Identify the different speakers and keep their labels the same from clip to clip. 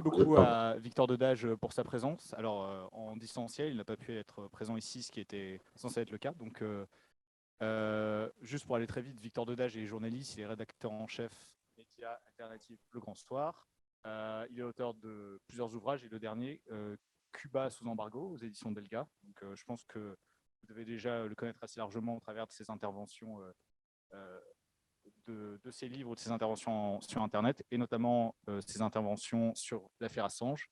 Speaker 1: Merci beaucoup à Victor Dedage pour sa présence. Alors, en distanciel, il n'a pas pu être présent ici, ce qui était censé être le cas. Donc, juste pour aller très vite, Victor Dedage est journaliste, il est rédacteur en chef média alternatif Le Grand Soir. Il est auteur de plusieurs ouvrages et le dernier, Cuba sous embargo, aux éditions Delga. Donc, je pense que vous devez déjà le connaître assez largement au travers de ses interventions de ses livres ou de ses interventions sur Internet, et notamment ses interventions sur l'affaire Assange,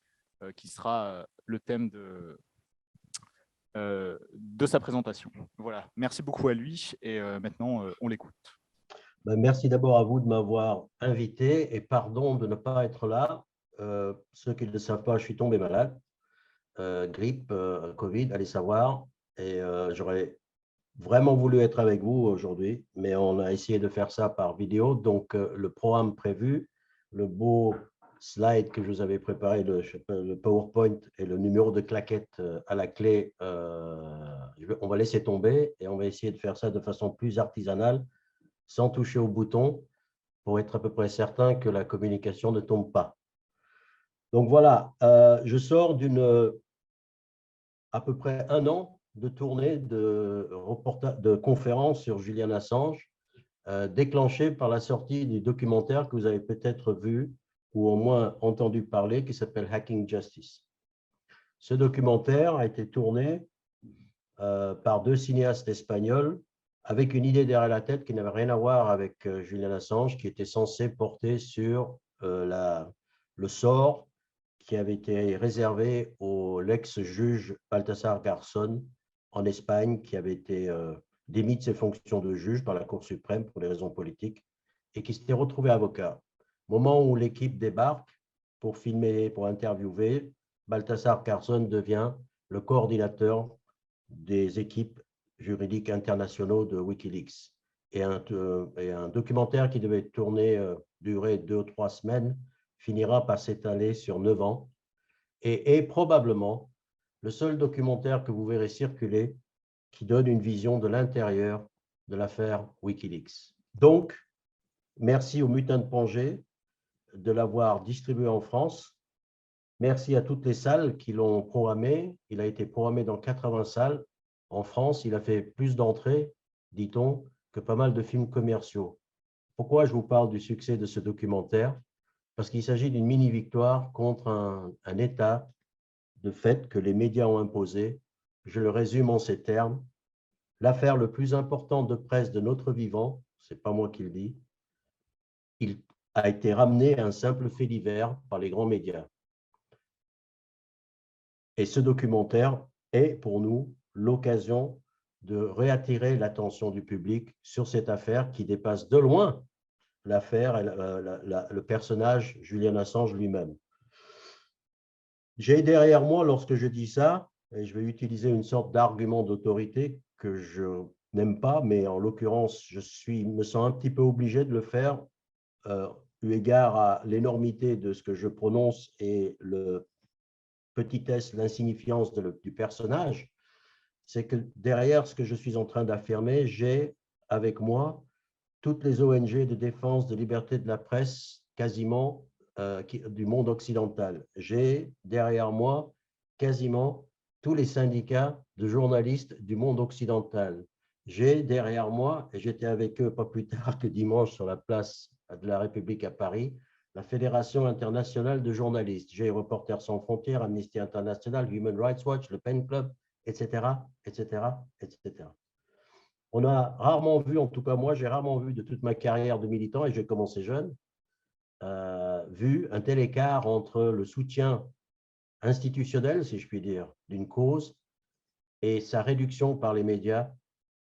Speaker 1: qui sera le thème de sa présentation. Voilà, merci beaucoup à lui, et maintenant, on l'écoute.
Speaker 2: Merci d'abord à vous de m'avoir invité et pardon de ne pas être là. Ceux qui ne le savent pas, je suis tombé malade, grippe, Covid, allez savoir, et j'aurais vraiment voulu être avec vous aujourd'hui, mais on a essayé de faire ça par vidéo. Donc, le programme prévu, le beau slide que je vous avais préparé, le PowerPoint et le numéro de claquette à la clé, on va laisser tomber et on va essayer de faire ça de façon plus artisanale, sans toucher au bouton, pour être à peu près certain que la communication ne tombe pas. Donc voilà, je sors d'une à peu près un an de tournée de conférences sur Julian Assange, déclenchée par la sortie du documentaire que vous avez peut-être vu ou au moins entendu parler, qui s'appelle Hacking Justice. Ce documentaire a été tourné par deux cinéastes espagnols avec une idée derrière la tête qui n'avait rien à voir avec Julian Assange, qui était censé porter sur le sort qui avait été réservé au l'ex-juge Baltasar Garzón en Espagne, qui avait été démis de ses fonctions de juge par la Cour suprême pour des raisons politiques et qui s'était retrouvé avocat. Au moment où l'équipe débarque pour filmer, pour interviewer, Baltasar Garzón devient le coordinateur des équipes juridiques internationaux de Wikileaks. Et un documentaire qui devait durer 2 ou 3 semaines finira par s'étaler sur 9 ans et est probablement le seul documentaire que vous verrez circuler qui donne une vision de l'intérieur de l'affaire Wikileaks. Donc, merci au Mutin de Pongé de l'avoir distribué en France. Merci à toutes les salles qui l'ont programmé. Il a été programmé dans 80 salles. En France, il a fait plus d'entrées, dit-on, que pas mal de films commerciaux. Pourquoi je vous parle du succès de ce documentaire? Parce qu'il s'agit d'une mini-victoire contre un État de fait que les médias ont imposé. Je le résume en ces termes. L'affaire le plus importante de presse de notre vivant, ce n'est pas moi qui le dis, il a été ramené à un simple fait divers par les grands médias. Et ce documentaire est pour nous l'occasion de réattirer l'attention du public sur cette affaire qui dépasse de loin l'affaire et le personnage Julian Assange lui-même. J'ai derrière moi, lorsque je dis ça, et je vais utiliser une sorte d'argument d'autorité que je n'aime pas, mais en l'occurrence, me sens un petit peu obligé de le faire, eu égard à l'énormité de ce que je prononce et le petitesse, l'insignifiance du personnage, c'est que derrière ce que je suis en train d'affirmer, j'ai avec moi toutes les ONG de défense de liberté de la presse quasiment du monde occidental. J'ai derrière moi quasiment tous les syndicats de journalistes du monde occidental. J'ai derrière moi, et j'étais avec eux pas plus tard que dimanche sur la place de la République à Paris, la Fédération internationale de journalistes. J'ai Reporters sans frontières, Amnesty International, Human Rights Watch, le Pen Club, etc., etc., etc. On a rarement vu, en tout cas moi, j'ai rarement vu de toute ma carrière de militant, et j'ai commencé jeune, vu un tel écart entre le soutien institutionnel, si je puis dire, d'une cause et sa réduction par les médias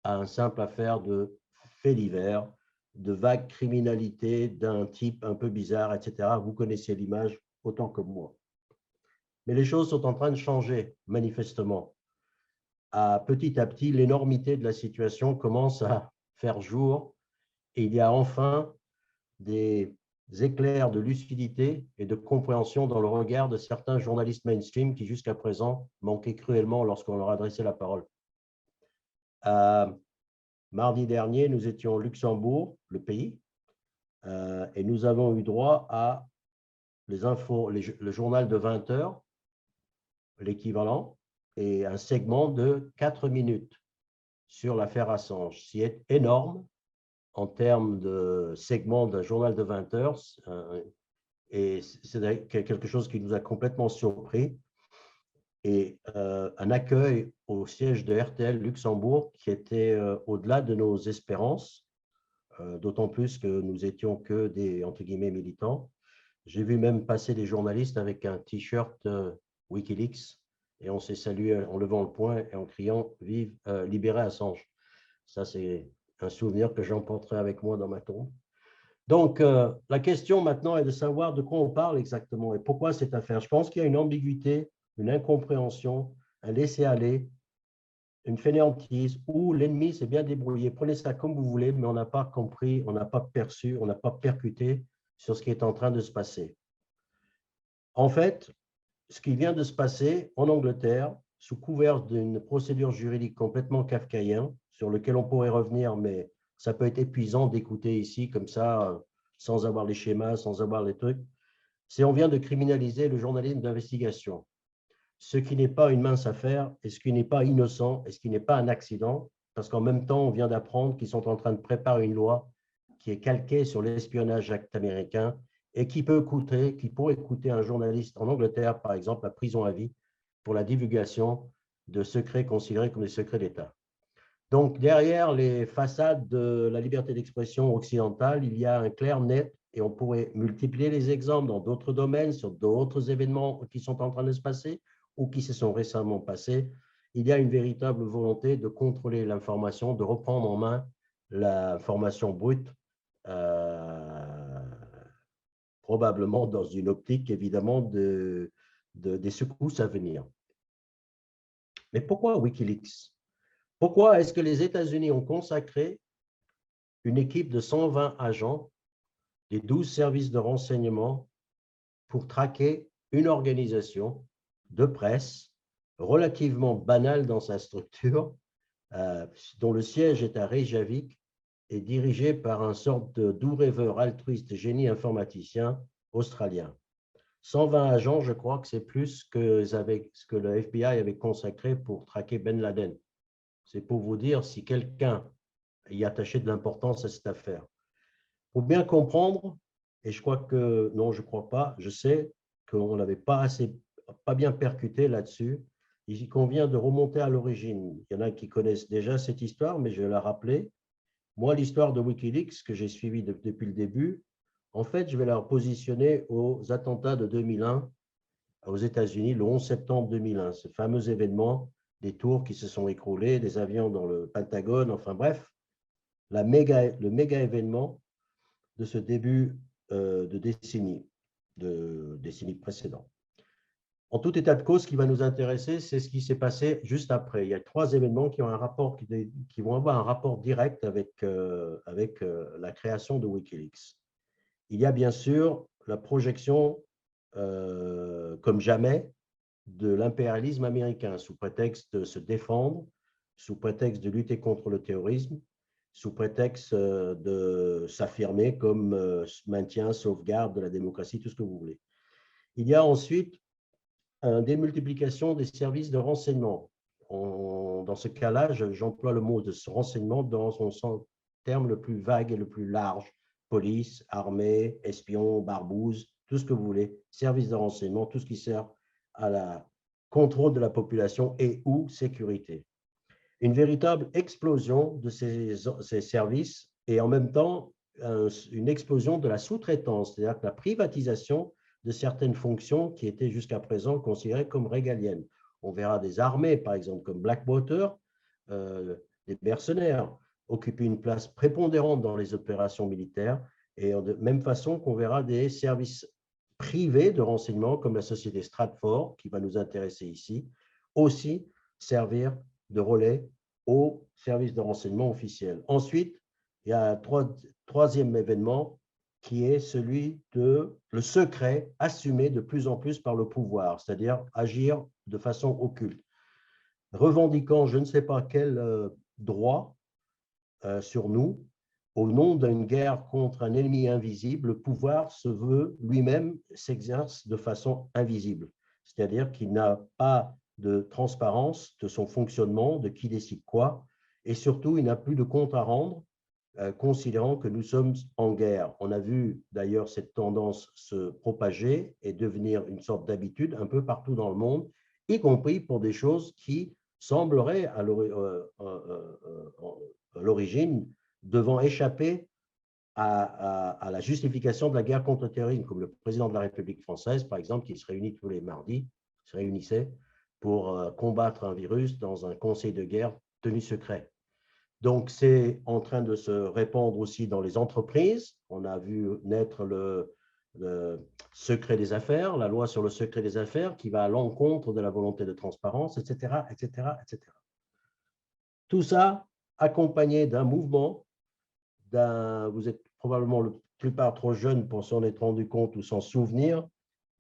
Speaker 2: à une simple affaire de faits divers, de vague criminalité d'un type un peu bizarre, etc. Vous connaissez l'image autant que moi. Mais les choses sont en train de changer, manifestement. Petit à petit, l'énormité de la situation commence à faire jour et il y a enfin des éclairs de lucidité et de compréhension dans le regard de certains journalistes mainstream qui, jusqu'à présent, manquaient cruellement lorsqu'on leur adressait la parole. Mardi dernier, nous étions au Luxembourg, le pays, et nous avons eu droit à les infos, le journal de 20 heures, l'équivalent, et un segment de 4 minutes sur l'affaire Assange, ce qui est énorme en termes de segment d'un journal de 20 heures. Et c'est quelque chose qui nous a complètement surpris. Et un accueil au siège de RTL Luxembourg qui était au-delà de nos espérances, d'autant plus que nous étions que des, entre guillemets, militants. J'ai vu même passer des journalistes avec un t-shirt Wikileaks et on s'est salué en levant le poing et en criant « Vive, libérez Assange ». Ça, c'est un souvenir que j'emporterai avec moi dans ma tombe. Donc, la question maintenant est de savoir de quoi on parle exactement et pourquoi cette affaire. Je pense qu'il y a une ambiguïté, une incompréhension, un laisser-aller, une fainéantise où l'ennemi s'est bien débrouillé. Prenez ça comme vous voulez, mais on n'a pas compris, on n'a pas perçu, on n'a pas percuté sur ce qui est en train de se passer. En fait, ce qui vient de se passer en Angleterre, sous couvert d'une procédure juridique complètement kafkaïenne, sur lequel on pourrait revenir, mais ça peut être épuisant d'écouter ici comme ça, sans avoir les schémas, sans avoir les trucs, c'est on vient de criminaliser le journalisme d'investigation. Ce qui n'est pas une mince affaire, et ce qui n'est pas innocent, et ce qui n'est pas un accident, parce qu'en même temps, on vient d'apprendre qu'ils sont en train de préparer une loi qui est calquée sur l'espionnage acte américain et qui pourrait coûter à un journaliste en Angleterre, par exemple, la prison à vie pour la divulgation de secrets considérés comme des secrets d'État. Donc, derrière les façades de la liberté d'expression occidentale, il y a un clair net, et on pourrait multiplier les exemples dans d'autres domaines, sur d'autres événements qui sont en train de se passer ou qui se sont récemment passés. Il y a une véritable volonté de contrôler l'information, de reprendre en main l'information brute, probablement dans une optique, évidemment, des secousses à venir. Mais pourquoi Wikileaks? Pourquoi est-ce que les États-Unis ont consacré une équipe de 120 agents des 12 services de renseignement pour traquer une organisation de presse relativement banale dans sa structure, dont le siège est à Reykjavik et dirigée par un sorte de doux rêveur altruiste génie informaticien australien. 120 agents, je crois que c'est plus que ce que le FBI avait consacré pour traquer Ben Laden. C'est pour vous dire si quelqu'un y attachait de l'importance à cette affaire. Pour bien comprendre, et je crois que, non, je ne crois pas, je sais qu'on n'avait pas bien percuté là-dessus, il convient de remonter à l'origine. Il y en a qui connaissent déjà cette histoire, mais je vais la rappeler. Moi, l'histoire de Wikileaks, que j'ai suivie depuis le début, en fait, je vais la repositionner aux attentats de 2001 aux États-Unis, le 11 septembre 2001, ce fameux événement des tours qui se sont écroulées, des avions dans le Pentagone, enfin bref, le méga événement de ce début de décennie précédente. En tout état de cause, ce qui va nous intéresser, c'est ce qui s'est passé juste après. Il y a 3 événements qui vont avoir un rapport direct avec la création de Wikileaks. Il y a bien sûr la projection, comme jamais, de l'impérialisme américain sous prétexte de se défendre, sous prétexte de lutter contre le terrorisme, sous prétexte de s'affirmer comme maintien, sauvegarde de la démocratie, tout ce que vous voulez. Il y a ensuite une démultiplication des services de renseignement. Dans ce cas-là, j'emploie le mot de renseignement dans son terme le plus vague et le plus large. Police, armée, espions, barbouzes, tout ce que vous voulez, services de renseignement, tout ce qui sert à la contrôle de la population et ou sécurité. Une véritable explosion de ces services et en même temps une explosion de la sous-traitance, c'est-à-dire que la privatisation de certaines fonctions qui étaient jusqu'à présent considérées comme régaliennes. On verra des armées, par exemple, comme Blackwater, des mercenaires, occuper une place prépondérante dans les opérations militaires, et de même façon qu'on verra des services privés de renseignement, comme la société Stratford, qui va nous intéresser ici, aussi servir de relais aux services de renseignement officiels. Ensuite, il y a un troisième événement qui est celui de le secret assumé de plus en plus par le pouvoir, c'est-à-dire agir de façon occulte, revendiquant je ne sais pas quel droit sur nous, au nom d'une guerre contre un ennemi invisible, le pouvoir se veut lui-même s'exerce de façon invisible. C'est-à-dire qu'il n'a pas de transparence de son fonctionnement, de qui décide quoi, et surtout, il n'a plus de compte à rendre, considérant que nous sommes en guerre. On a vu d'ailleurs cette tendance se propager et devenir une sorte d'habitude un peu partout dans le monde, y compris pour des choses qui sembleraient à l'origine devant échapper à la justification de la guerre contre le terrorisme, comme le président de la République française, par exemple, qui se réunit tous les mardis, se réunissait pour combattre un virus dans un conseil de guerre tenu secret. Donc, c'est en train de se répandre aussi dans les entreprises. On a vu naître le secret des affaires, la loi sur le secret des affaires qui va à l'encontre de la volonté de transparence, etc., etc., etc. Tout ça accompagné d'un mouvement, vous êtes probablement la plupart trop jeunes pour s'en être rendu compte ou s'en souvenir,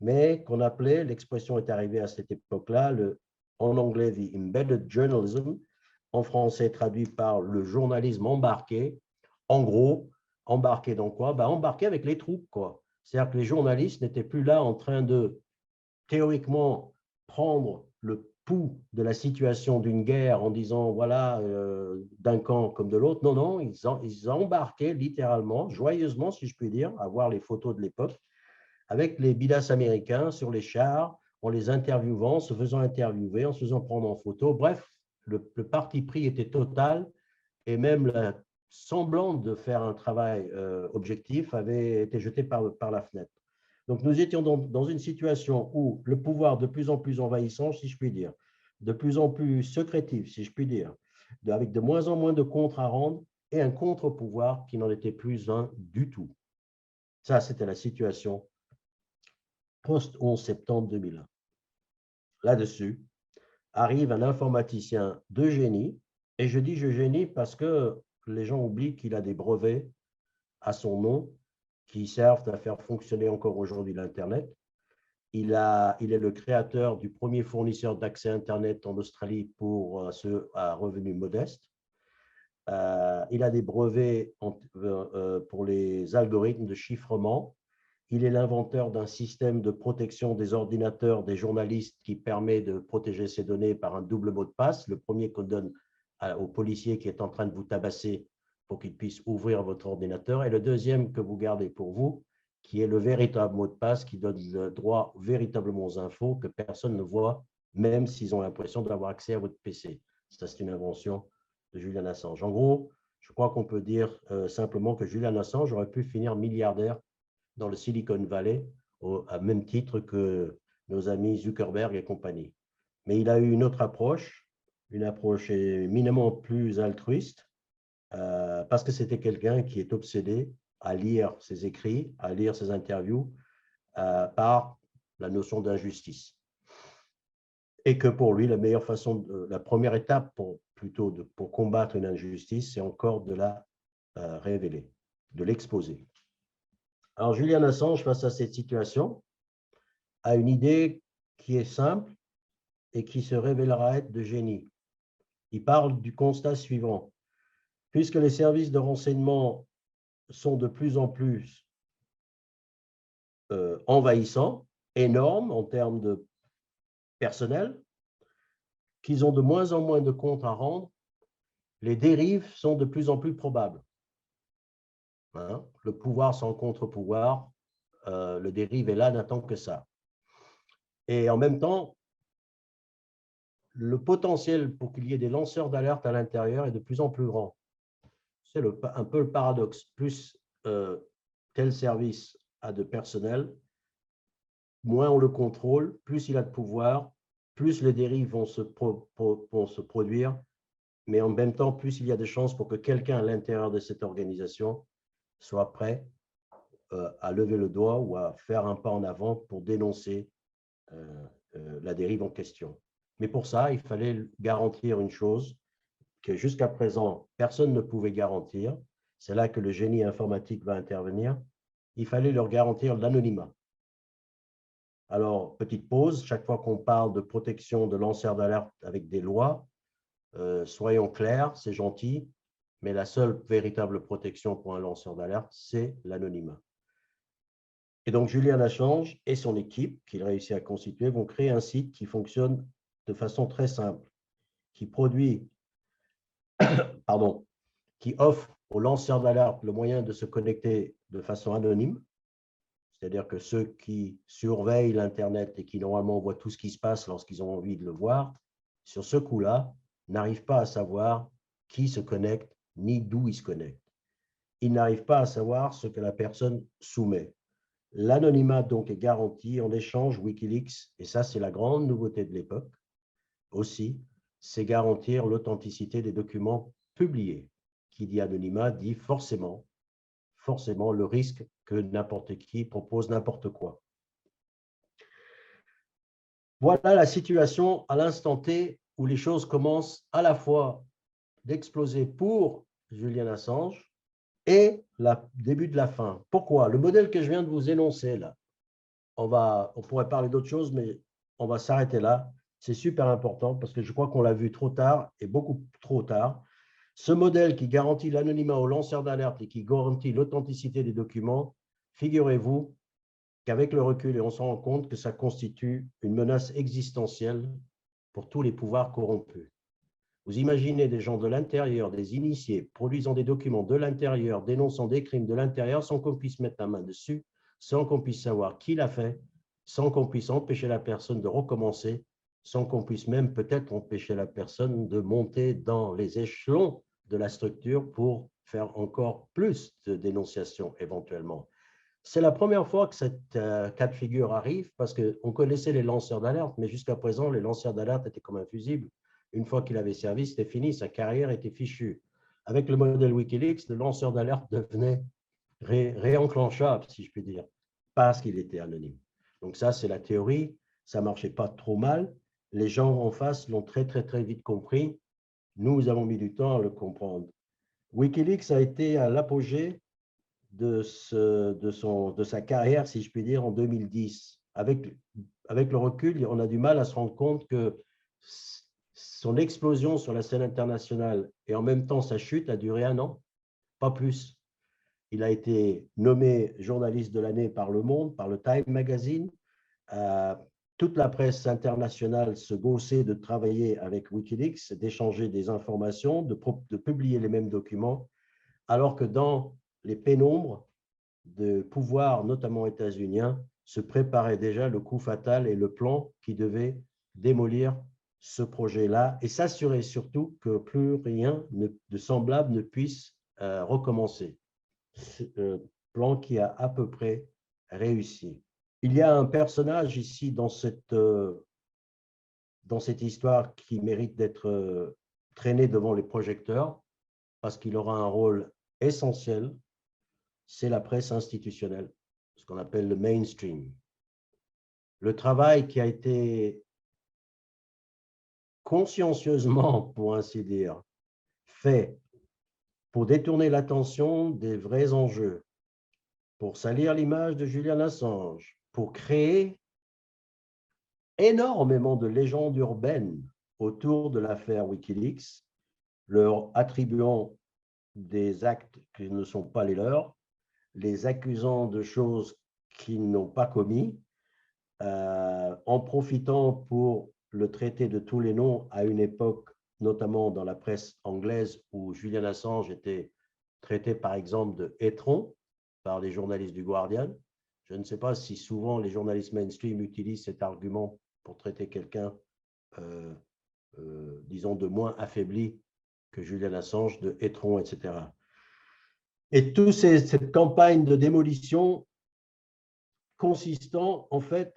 Speaker 2: mais qu'on appelait, l'expression est arrivée à cette époque-là, en anglais, the embedded journalism, en français traduit par le journalisme embarqué. En gros, embarqué dans quoi? Embarqué avec les troupes, quoi. C'est-à-dire que les journalistes n'étaient plus là en train de, théoriquement, prendre le pouls de la situation d'une guerre en disant, voilà, d'un camp comme de l'autre. Non, non, ils embarquaient littéralement, joyeusement, si je puis dire, à voir les photos de l'époque, avec les bidas américains sur les chars, en les interviewant, en se faisant interviewer, en se faisant prendre en photo. Bref, le parti pris était total et même la semblant de faire un travail objectif avait été jeté par la fenêtre. Donc, nous étions dans une situation où le pouvoir de plus en plus envahissant, si je puis dire, de plus en plus secrétif, si je puis dire, avec de moins en moins de comptes à rendre et un contre-pouvoir qui n'en était plus un du tout. Ça, c'était la situation post-11 septembre 2001. Là-dessus, arrive un informaticien de génie, et je dis je génie parce que les gens oublient qu'il a des brevets à son nom qui servent à faire fonctionner encore aujourd'hui l'Internet. Il est le créateur du premier fournisseur d'accès Internet en Australie pour ceux à revenus modestes. Il a des brevets pour les algorithmes de chiffrement. Il est l'inventeur d'un système de protection des ordinateurs des journalistes qui permet de protéger ces données par un double mot de passe. Le premier qu'on donne au policier qui est en train de vous tabasser pour qu'il puisse ouvrir votre ordinateur, et le deuxième que vous gardez pour vous, qui est le véritable mot de passe qui donne le droit véritablement aux infos que personne ne voit, même s'ils ont l'impression d'avoir accès à votre PC. Ça, c'est une invention de Julian Assange. En gros, je crois qu'on peut dire simplement que Julian Assange aurait pu finir milliardaire dans le Silicon Valley, à même titre que nos amis Zuckerberg et compagnie. Mais il a eu une autre approche, une approche éminemment plus altruiste, parce que c'était quelqu'un qui est obsédé à lire ses écrits, à lire ses interviews, par la notion d'injustice. Et que pour lui, la meilleure façon, la première étape pour combattre une injustice, c'est encore de la révéler, de l'exposer. Alors, Julian Assange, face à cette situation, a une idée qui est simple et qui se révélera être de génie. Il parle du constat suivant. Puisque les services de renseignement sont de plus en plus envahissants, énormes en termes de personnel, qu'ils ont de moins en moins de comptes à rendre, les dérives sont de plus en plus probables. Hein? Le pouvoir sans contre-pouvoir, le dérive est là, n'attend que ça. Et en même temps, le potentiel pour qu'il y ait des lanceurs d'alerte à l'intérieur est de plus en plus grand. C'est un peu le paradoxe. Plus tel service a de personnel, moins on le contrôle, plus il a de pouvoir, plus les dérives vont se produire, mais en même temps, plus il y a de chances pour que quelqu'un à l'intérieur de cette organisation soit prêt à lever le doigt ou à faire un pas en avant pour dénoncer la dérive en question. Mais pour ça, il fallait garantir une chose que jusqu'à présent, personne ne pouvait garantir. C'est là que le génie informatique va intervenir. Il fallait leur garantir l'anonymat. Alors, petite pause, chaque fois qu'on parle de protection de lanceurs d'alerte avec des lois, soyons clairs, c'est gentil, mais la seule véritable protection pour un lanceur d'alerte, c'est l'anonymat. Et donc, Julian Assange et son équipe, qu'il réussit à constituer, vont créer un site qui fonctionne de façon très simple, qui produit, qui offre aux lanceurs d'alerte le moyen de se connecter de façon anonyme, c'est-à-dire que ceux qui surveillent l'Internet et qui normalement voient tout ce qui se passe lorsqu'ils ont envie de le voir, sur ce coup-là, n'arrivent pas à savoir qui se connecte ni d'où il se connecte. Ils n'arrivent pas à savoir ce que la personne soumet. L'anonymat donc est garanti. En échange, Wikileaks, et ça c'est la grande nouveauté de l'époque aussi, c'est garantir l'authenticité des documents publiés. Qui dit anonymat dit forcément le risque que n'importe qui propose n'importe quoi. Voilà la situation à l'instant T où les choses commencent à la fois d'exploser pour Julian Assange et le début de la fin. Pourquoi? Le modèle que je viens de vous énoncer là, on pourrait parler d'autres choses, mais on va s'arrêter là. C'est super important parce que je crois qu'on l'a vu trop tard et beaucoup trop tard. Ce modèle qui garantit l'anonymat aux lanceurs d'alerte et qui garantit l'authenticité des documents, figurez-vous qu'avec le recul, et on se rend compte que ça constitue une menace existentielle pour tous les pouvoirs corrompus. Vous imaginez des gens de l'intérieur, des initiés, produisant des documents de l'intérieur, dénonçant des crimes de l'intérieur sans qu'on puisse mettre la main dessus, sans qu'on puisse savoir qui l'a fait, sans qu'on puisse empêcher la personne de recommencer, sans qu'on puisse même peut-être empêcher la personne de monter dans les échelons de la structure pour faire encore plus de dénonciations éventuellement. C'est la première fois que cette cas de figure arrive parce qu'on connaissait les lanceurs d'alerte, mais jusqu'à présent, les lanceurs d'alerte étaient comme infusibles. Une fois qu'il avait servi, c'était fini, sa carrière était fichue. Avec le modèle Wikileaks, le lanceur d'alerte devenait réenclenchable, si je puis dire, parce qu'il était anonyme. Donc ça, c'est la théorie. Ça ne marchait pas trop mal. Les gens en face l'ont très, très, très vite compris. Nous avons mis du temps à le comprendre. Wikileaks a été à l'apogée de sa carrière, si je puis dire, en 2010. Avec le recul, on a du mal à se rendre compte que son explosion sur la scène internationale et en même temps sa chute a duré 1 an, pas plus. Il a été nommé journaliste de l'année par Le Monde, par le Time Magazine. Toute la presse internationale se gaussait de travailler avec Wikileaks, d'échanger des informations, de publier les mêmes documents, alors que dans les pénombres de pouvoir, notamment états-unien, se préparait déjà le coup fatal et le plan qui devait démolir ce projet-là et s'assurer surtout que plus rien de semblable ne puisse recommencer. Plan qui a à peu près réussi. Il y a un personnage ici dans cette histoire qui mérite d'être traîné devant les projecteurs parce qu'il aura un rôle essentiel, c'est la presse institutionnelle, ce qu'on appelle le mainstream. Le travail qui a été consciencieusement, pour ainsi dire, fait pour détourner l'attention des vrais enjeux, pour salir l'image de Julian Assange, pour créer énormément de légendes urbaines autour de l'affaire Wikileaks, leur attribuant des actes qui ne sont pas les leurs, les accusant de choses qu'ils n'ont pas commis, en profitant pour le traiter de tous les noms à une époque, notamment dans la presse anglaise, où Julian Assange était traité par exemple de étron par les journalistes du Guardian. Je ne sais pas si souvent les journalistes mainstream utilisent cet argument pour traiter quelqu'un, disons, de moins affaibli que Julian Assange, de étron, etc. Et toute cette campagne de démolition consistant en fait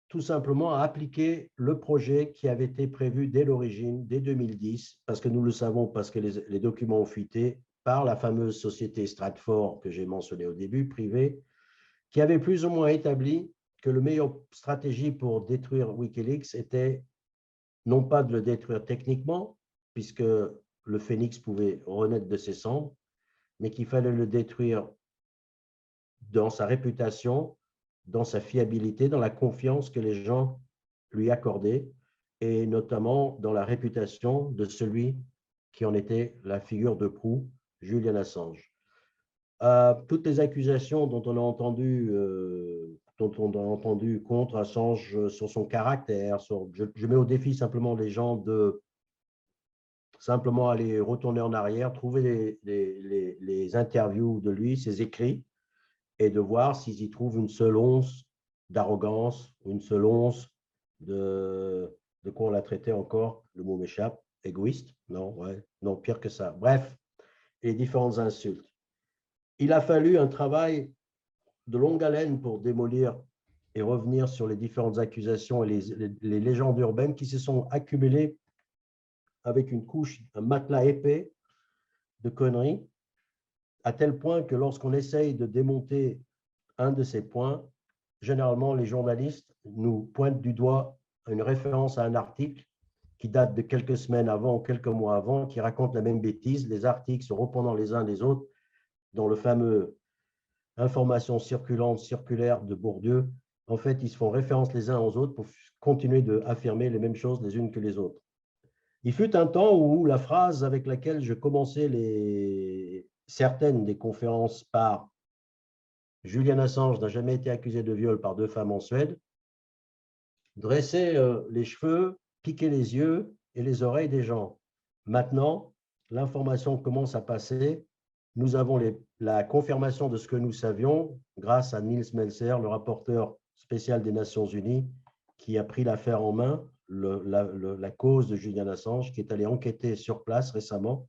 Speaker 2: tout simplement à appliquer le projet qui avait été prévu dès l'origine, dès 2010, parce que nous le savons, parce que les documents ont fuité par la fameuse société Stratfor que j'ai mentionnée au début, privée, qui avait plus ou moins établi que la meilleure stratégie pour détruire Wikileaks était non pas de le détruire techniquement, puisque le phénix pouvait renaître de ses cendres, mais qu'il fallait le détruire dans sa réputation, dans sa fiabilité, dans la confiance que les gens lui accordaient, et notamment dans la réputation de celui qui en était la figure de proue Julian Assange. Toutes les accusations dont on a entendu contre Assange sur son caractère, je mets au défi simplement les gens de simplement aller retourner en arrière, trouver les interviews de lui, ses écrits, et de voir s'ils y trouvent une seule once d'arrogance, une seule once de quoi on l'a traité encore, le mot m'échappe, égoïste, non, ouais, non, pire que ça. Bref, et les différentes insultes. Il a fallu un travail de longue haleine pour démolir et revenir sur les différentes accusations et les légendes urbaines qui se sont accumulées avec une couche, un matelas épais de conneries, à tel point que lorsqu'on essaye de démonter un de ces points, généralement les journalistes nous pointent du doigt une référence à un article qui date de quelques semaines avant ou quelques mois avant, qui raconte la même bêtise. Les articles se répondant les uns des autres dans le fameux information circulante, circulaire de Bourdieu. En fait, ils se font référence les uns aux autres pour continuer d'affirmer les mêmes choses les unes que les autres. Il fut un temps où la phrase avec laquelle je commençais certaines des conférences par Julian Assange n'a jamais été accusé de viol par 2 femmes en Suède, dressait les cheveux, piquait les yeux et les oreilles des gens. Maintenant, l'information commence à passer. Nous avons la confirmation de ce que nous savions grâce à Nils Melzer, le rapporteur spécial des Nations Unies, qui a pris l'affaire en main, la cause de Julian Assange, qui est allé enquêter sur place récemment,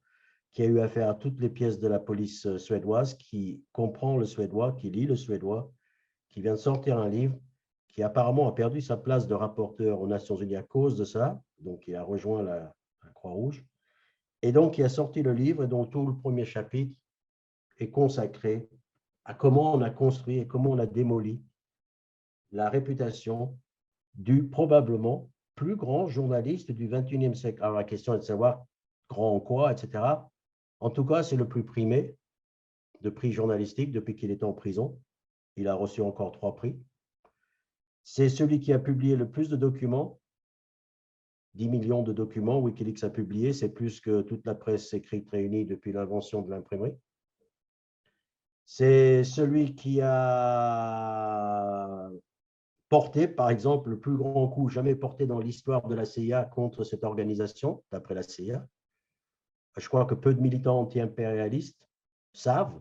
Speaker 2: qui a eu affaire à toutes les pièces de la police suédoise, qui comprend le suédois, qui lit le suédois, qui vient de sortir un livre, qui apparemment a perdu sa place de rapporteur aux Nations Unies à cause de ça, donc il a rejoint la Croix-Rouge, et donc il a sorti le livre, et dont tout le premier chapitre est consacré à comment on a construit et comment on a démoli la réputation du probablement plus grand journaliste du XXIe siècle. Alors la question est de savoir grand en quoi, etc. En tout cas, c'est le plus primé de prix journalistiques depuis qu'il était en prison. Il a reçu encore 3 prix. C'est celui qui a publié le plus de documents, 10 millions de documents. Wikileaks a publié, c'est plus que toute la presse écrite réunie depuis l'invention de l'imprimerie. C'est celui qui a porté, par exemple, le plus grand coup jamais porté dans l'histoire de la CIA contre cette organisation, d'après la CIA. Je crois que peu de militants anti-impérialistes savent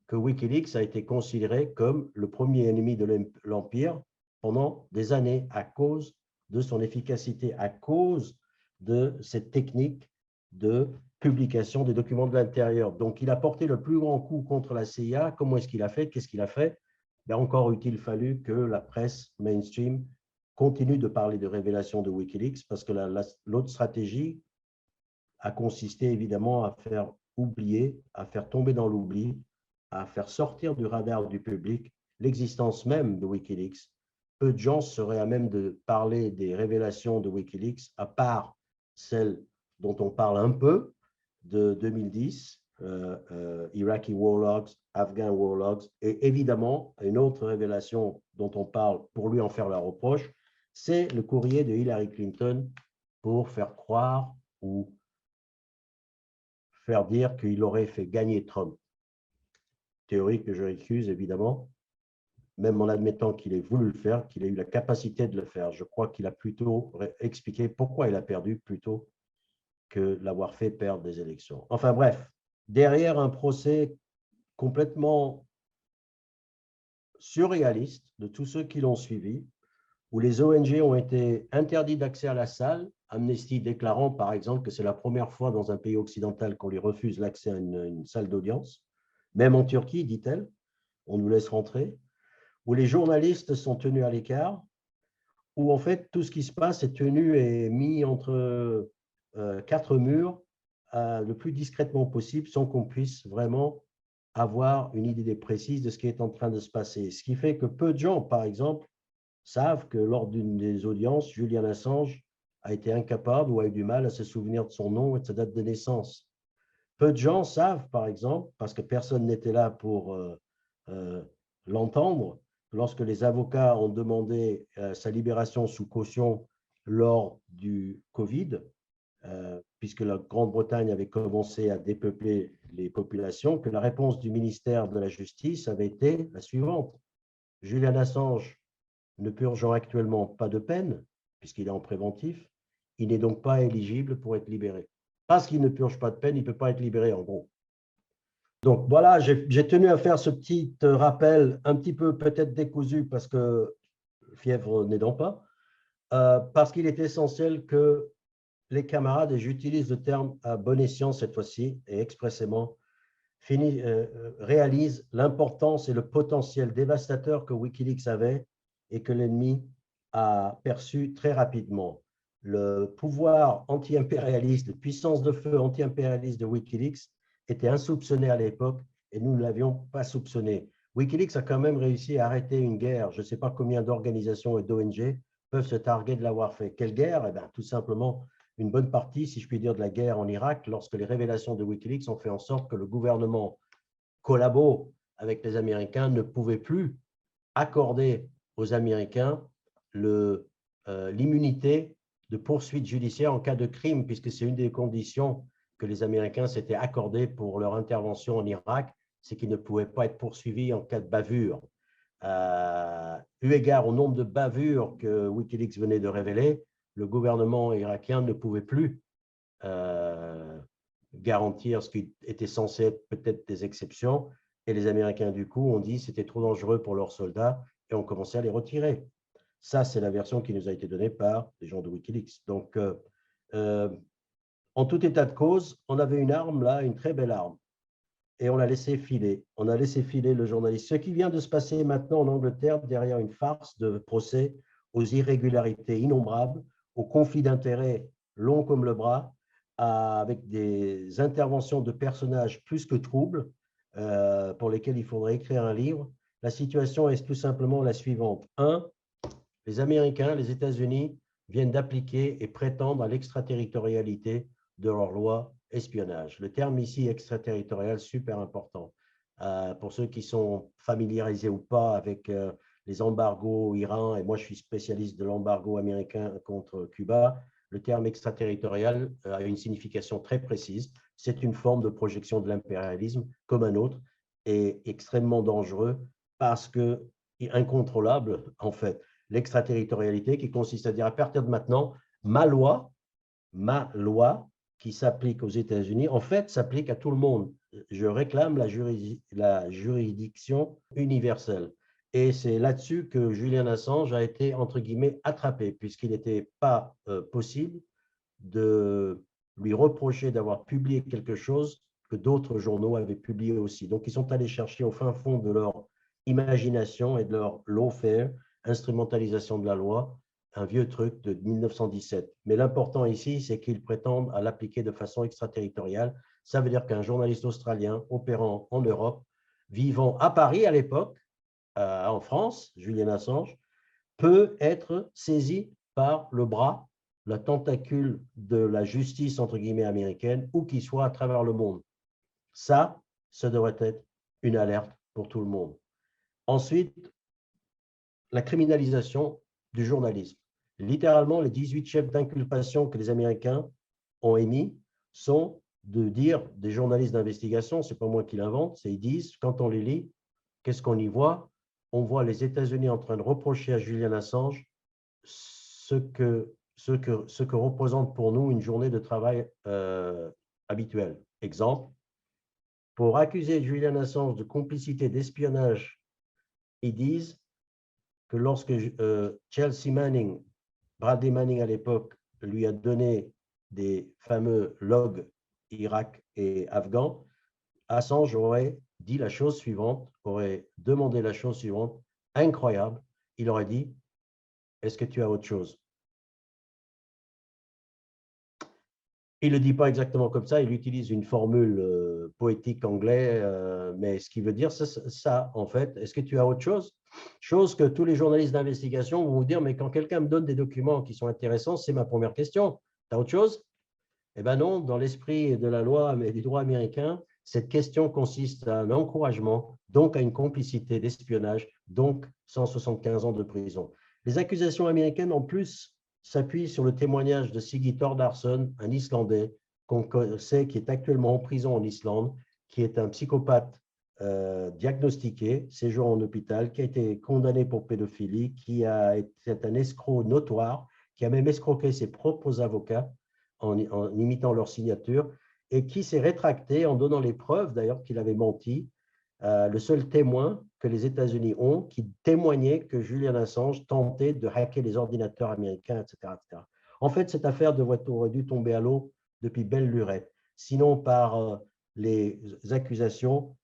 Speaker 2: que Wikileaks a été considéré comme le premier ennemi de l'Empire pendant des années à cause de son efficacité, à cause de cette technique de publication des documents de l'intérieur. Donc, il a porté le plus grand coup contre la CIA. Comment est-ce qu'il a fait? Qu'est-ce qu'il a fait? Ben, encore eût-il fallu que la presse mainstream continue de parler de révélations de Wikileaks, parce que l'autre stratégie a consisté évidemment à faire oublier, à faire tomber dans l'oubli, à faire sortir du radar du public l'existence même de Wikileaks. Peu de gens seraient à même de parler des révélations de Wikileaks, à part celles dont on parle un peu de 2010, Iraqi War Logs, Afghan War Logs, et évidemment, une autre révélation dont on parle pour lui en faire la reproche, c'est le courrier de Hillary Clinton pour faire croire ou faire dire qu'il aurait fait gagner Trump. Théorie que je récuse, évidemment, même en admettant qu'il ait voulu le faire, qu'il ait eu la capacité de le faire. Je crois qu'il a plutôt expliqué pourquoi il a perdu plutôt que l'avoir fait perdre des élections. Enfin bref, derrière un procès complètement surréaliste de tous ceux qui l'ont suivi, où les ONG ont été interdits d'accès à la salle, Amnesty déclarant par exemple que c'est la première fois dans un pays occidental qu'on lui refuse l'accès à une salle d'audience. Même en Turquie, dit-elle, on nous laisse rentrer, où les journalistes sont tenus à l'écart, où en fait tout ce qui se passe est tenu et mis entre 4 murs le plus discrètement possible sans qu'on puisse vraiment avoir une idée précise de ce qui est en train de se passer. Ce qui fait que peu de gens, par exemple, savent que lors d'une des audiences, Julian Assange a été incapable ou a eu du mal à se souvenir de son nom et de sa date de naissance. Peu de gens savent, par exemple, parce que personne n'était là pour l'entendre, lorsque les avocats ont demandé sa libération sous caution lors du Covid, puisque la Grande-Bretagne avait commencé à dépeupler les populations, que la réponse du ministère de la Justice avait été la suivante. Julian Assange ne purgeant actuellement pas de peine, puisqu'il est en préventif, il n'est donc pas éligible pour être libéré. Parce qu'il ne purge pas de peine, il ne peut pas être libéré, en gros. Donc voilà, j'ai tenu à faire ce petit rappel, un petit peu peut-être décousu, parce que fièvre n'aidant pas, parce qu'il est essentiel que les camarades, et j'utilise le terme à bon escient cette fois-ci, et expressément, réalisent l'importance et le potentiel dévastateur que Wikileaks avait et que l'ennemi a perçu très rapidement. Le pouvoir anti-impérialiste, la puissance de feu anti-impérialiste de Wikileaks était insoupçonné à l'époque et nous ne l'avions pas soupçonné. Wikileaks a quand même réussi à arrêter une guerre. Je ne sais pas combien d'organisations et d'ONG peuvent se targuer de l'avoir fait. Quelle guerre? Eh bien, tout simplement une bonne partie, si je puis dire, de la guerre en Irak, lorsque les révélations de Wikileaks ont fait en sorte que le gouvernement collabo avec les Américains ne pouvait plus accorder aux Américains l'immunité de poursuite judiciaire en cas de crime, puisque c'est une des conditions que les Américains s'étaient accordées pour leur intervention en Irak, c'est qu'ils ne pouvaient pas être poursuivis en cas de bavure. Eu égard au nombre de bavures que Wikileaks venait de révéler, le gouvernement irakien ne pouvait plus garantir ce qui était censé être peut-être des exceptions. Et les Américains, du coup, ont dit que c'était trop dangereux pour leurs soldats et ont commencé à les retirer. Ça, c'est la version qui nous a été donnée par les gens de Wikileaks. Donc, en tout état de cause, on avait une arme là, une très belle arme. Et on l'a laissé filer. On a laissé filer le journaliste. Ce qui vient de se passer maintenant en Angleterre, derrière une farce de procès aux irrégularités innombrables, aux conflits d'intérêts longs comme le bras, avec des interventions de personnages plus que troubles, pour lesquels il faudrait écrire un livre. La situation est tout simplement la suivante. Un, les Américains, les États-Unis viennent d'appliquer et prétendre à l'extraterritorialité de leur loi espionnage. Le terme ici extraterritorial, super important. Pour ceux qui sont familiarisés ou pas avec les embargos Iran, et moi je suis spécialiste de l'embargo américain contre Cuba, le terme extraterritorial a une signification très précise. C'est une forme de projection de l'impérialisme comme un autre et extrêmement dangereux parce que incontrôlable en fait. L'extraterritorialité qui consiste à dire à partir de maintenant, ma loi qui s'applique aux États-Unis, en fait, s'applique à tout le monde. Je réclame la juridiction universelle. Et c'est là-dessus que Julian Assange a été, entre guillemets, attrapé, puisqu'il n'était pas possible de lui reprocher d'avoir publié quelque chose que d'autres journaux avaient publié aussi. Donc, ils sont allés chercher au fin fond de leur imagination et de leur lawfare, instrumentalisation de la loi, un vieux truc de 1917. Mais l'important ici, c'est qu'ils prétendent à l'appliquer de façon extraterritoriale. Ça veut dire qu'un journaliste australien opérant en Europe, vivant à Paris à l'époque, en France, Julian Assange, peut être saisi par le bras, la tentacule de la justice, entre guillemets, américaine, où qu'il soit à travers le monde. Ça devrait être une alerte pour tout le monde. Ensuite, la criminalisation du journalisme. Littéralement, les 18 chefs d'inculpation que les Américains ont émis sont de dire des journalistes d'investigation, ce n'est pas moi qui l'invente, c'est ils disent, quand on les lit, qu'est-ce qu'on y voit? On voit les États-Unis en train de reprocher à Julian Assange ce que représente pour nous une journée de travail habituelle. Exemple, pour accuser Julian Assange de complicité d'espionnage, ils disent que lorsque Chelsea Manning, Bradley Manning à l'époque, lui a donné des fameux logs Irak et Afghan, Assange aurait dit la chose suivante, aurait demandé la chose suivante, incroyable, il aurait dit, est-ce que tu as autre chose? Il ne le dit pas exactement comme ça, il utilise une formule poétique anglaise, mais ce qui veut dire ça, en fait, est-ce que tu as autre chose? Chose que tous les journalistes d'investigation vont vous dire, mais quand quelqu'un me donne des documents qui sont intéressants, c'est ma première question. Tu as autre chose? Eh bien non, dans l'esprit de la loi et du droit américain, cette question consiste à un encouragement, donc à une complicité d'espionnage, donc 175 ans de prison. Les accusations américaines, en plus, s'appuie sur le témoignage de Siggi Thordarson, un Islandais qu'on sait qui est actuellement en prison en Islande, qui est un psychopathe diagnostiqué, séjour en hôpital, qui a été condamné pour pédophilie, qui a été un escroc notoire, qui a même escroqué ses propres avocats en imitant leur signature, et qui s'est rétracté en donnant les preuves d'ailleurs qu'il avait menti. Le seul témoin que les États-Unis ont qui témoignait que Julian Assange tentait de hacker les ordinateurs américains, etc. etc. En fait, cette affaire aurait dû tomber à l'eau depuis belle lurette, sinon par les accusations,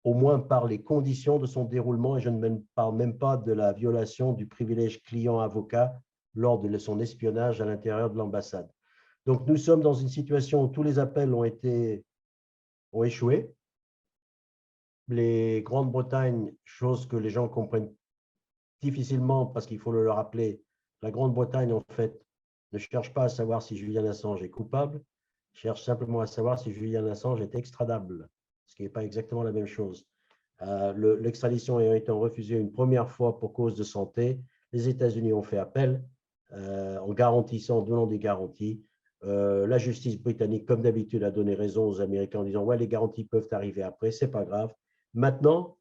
Speaker 2: au moins par les conditions de son déroulement, et je ne parle même pas de la violation du privilège client-avocat lors de son espionnage à l'intérieur de l'ambassade. Donc, nous sommes dans une situation où tous les appels ont échoué. Les Grande-Bretagne, chose que les gens comprennent difficilement parce qu'il faut le leur rappeler, la Grande-Bretagne, en fait, ne cherche pas à savoir si Julian Assange est coupable, cherche simplement à savoir si Julian Assange est extradable, ce qui n'est pas exactement la même chose. L'extradition ayant été refusée une première fois pour cause de santé, les États-Unis ont fait appel en garantissant, en donnant des garanties. La justice britannique, comme d'habitude, a donné raison aux Américains en disant « ouais, les garanties peuvent arriver après, c'est pas grave ». Maintenant,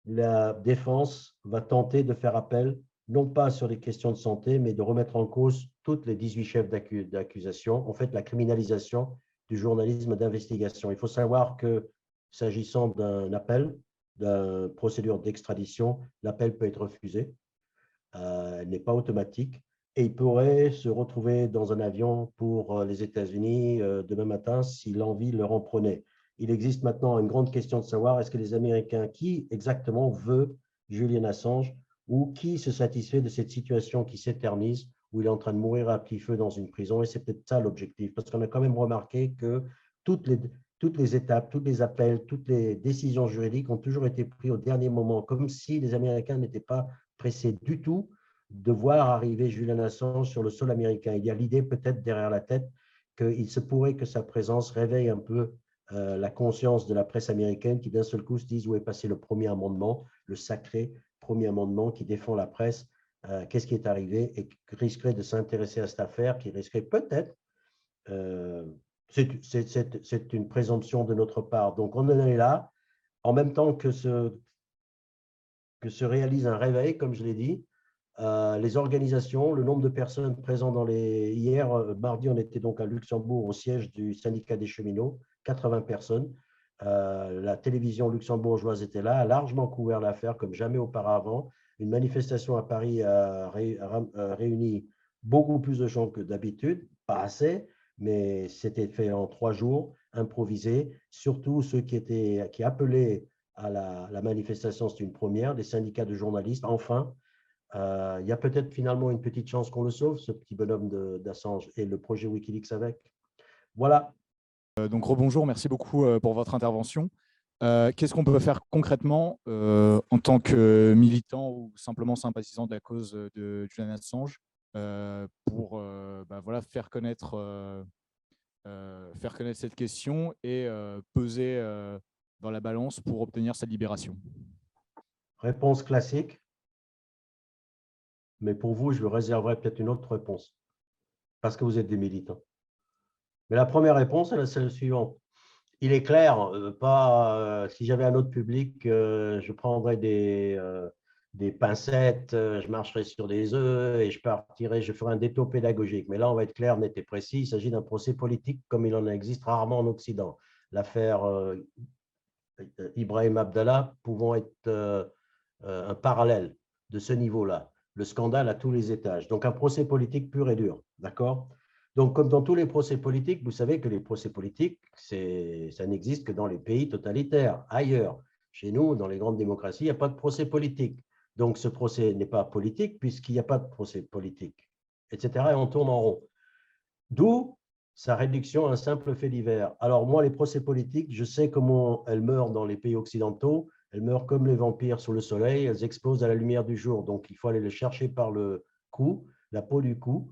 Speaker 2: la défense va tenter de faire appel, non pas sur les questions de santé, mais de remettre en cause toutes les 18 chefs d'accusation, en fait la criminalisation du journalisme d'investigation. Il faut savoir que, s'agissant d'un appel, d'une procédure d'extradition, l'appel peut être refusé, elle n'est pas automatique, et il pourrait se retrouver dans un avion pour les États-Unis demain matin si l'envie leur en prenait. Il existe maintenant une grande question de savoir est-ce que les Américains, qui exactement veut Julian Assange ou qui se satisfait de cette situation qui s'éternise où il est en train de mourir à petit feu dans une prison, et c'est peut-être ça l'objectif, parce qu'on a quand même remarqué que toutes les étapes, tous les appels, toutes les décisions juridiques ont toujours été prises au dernier moment, comme si les Américains n'étaient pas pressés du tout de voir arriver Julian Assange sur le sol américain. Il y a l'idée peut-être derrière la tête qu'il se pourrait que sa présence réveille un peu la conscience de la presse américaine qui d'un seul coup se disent où est passé le premier amendement, le sacré premier amendement qui défend la presse, qu'est-ce qui est arrivé, et qui risquerait de s'intéresser à cette affaire, qui risquerait peut-être, c'est une présomption de notre part. Donc on en est là, en même temps que se réalise un réveil, comme je l'ai dit, les organisations, le nombre de personnes présentes Hier, mardi, on était donc à Luxembourg, au siège du syndicat des cheminots, 80 personnes. La télévision luxembourgeoise était là, a largement couvert l'affaire comme jamais auparavant. Une manifestation à Paris a réuni beaucoup plus de gens que d'habitude, pas assez, mais c'était fait en 3 jours, improvisé. Surtout ceux qui appelaient à la manifestation, c'est une première, des syndicats de journalistes, enfin. Il y a peut-être finalement une petite chance qu'on le sauve, ce petit bonhomme d'Assange, et le projet Wikileaks avec. Voilà.
Speaker 1: Donc rebonjour, merci beaucoup pour votre intervention. Qu'est-ce qu'on peut faire concrètement en tant que militant ou simplement sympathisant de la cause de Julian Assange pour voilà, faire connaître cette question et peser dans la balance pour obtenir sa libération?
Speaker 2: Réponse classique, mais pour vous, je réserverai peut-être une autre réponse, parce que vous êtes des militants. Mais la première réponse, c'est la suivante. Il est clair, si j'avais un autre public, je prendrais des pincettes, je marcherais sur des œufs et je ferais un détour pédagogique. Mais là, on va être clair, net et précis. Il s'agit d'un procès politique comme il en existe rarement en Occident. L'affaire Ibrahim Abdallah pouvant être un parallèle de ce niveau-là. Le scandale à tous les étages. Donc, un procès politique pur et dur. D'accord ? Donc, comme dans tous les procès politiques, vous savez que les procès politiques, ça n'existe que dans les pays totalitaires. Ailleurs, chez nous, dans les grandes démocraties, il n'y a pas de procès politique. Donc, ce procès n'est pas politique puisqu'il n'y a pas de procès politique, etc. Et on tourne en rond. D'où sa réduction à un simple fait divers. Alors, moi, les procès politiques, je sais comment elles meurent dans les pays occidentaux. Elles meurent comme les vampires sous le soleil, elles explosent à la lumière du jour. Donc, il faut aller le chercher par le cou, la peau du cou,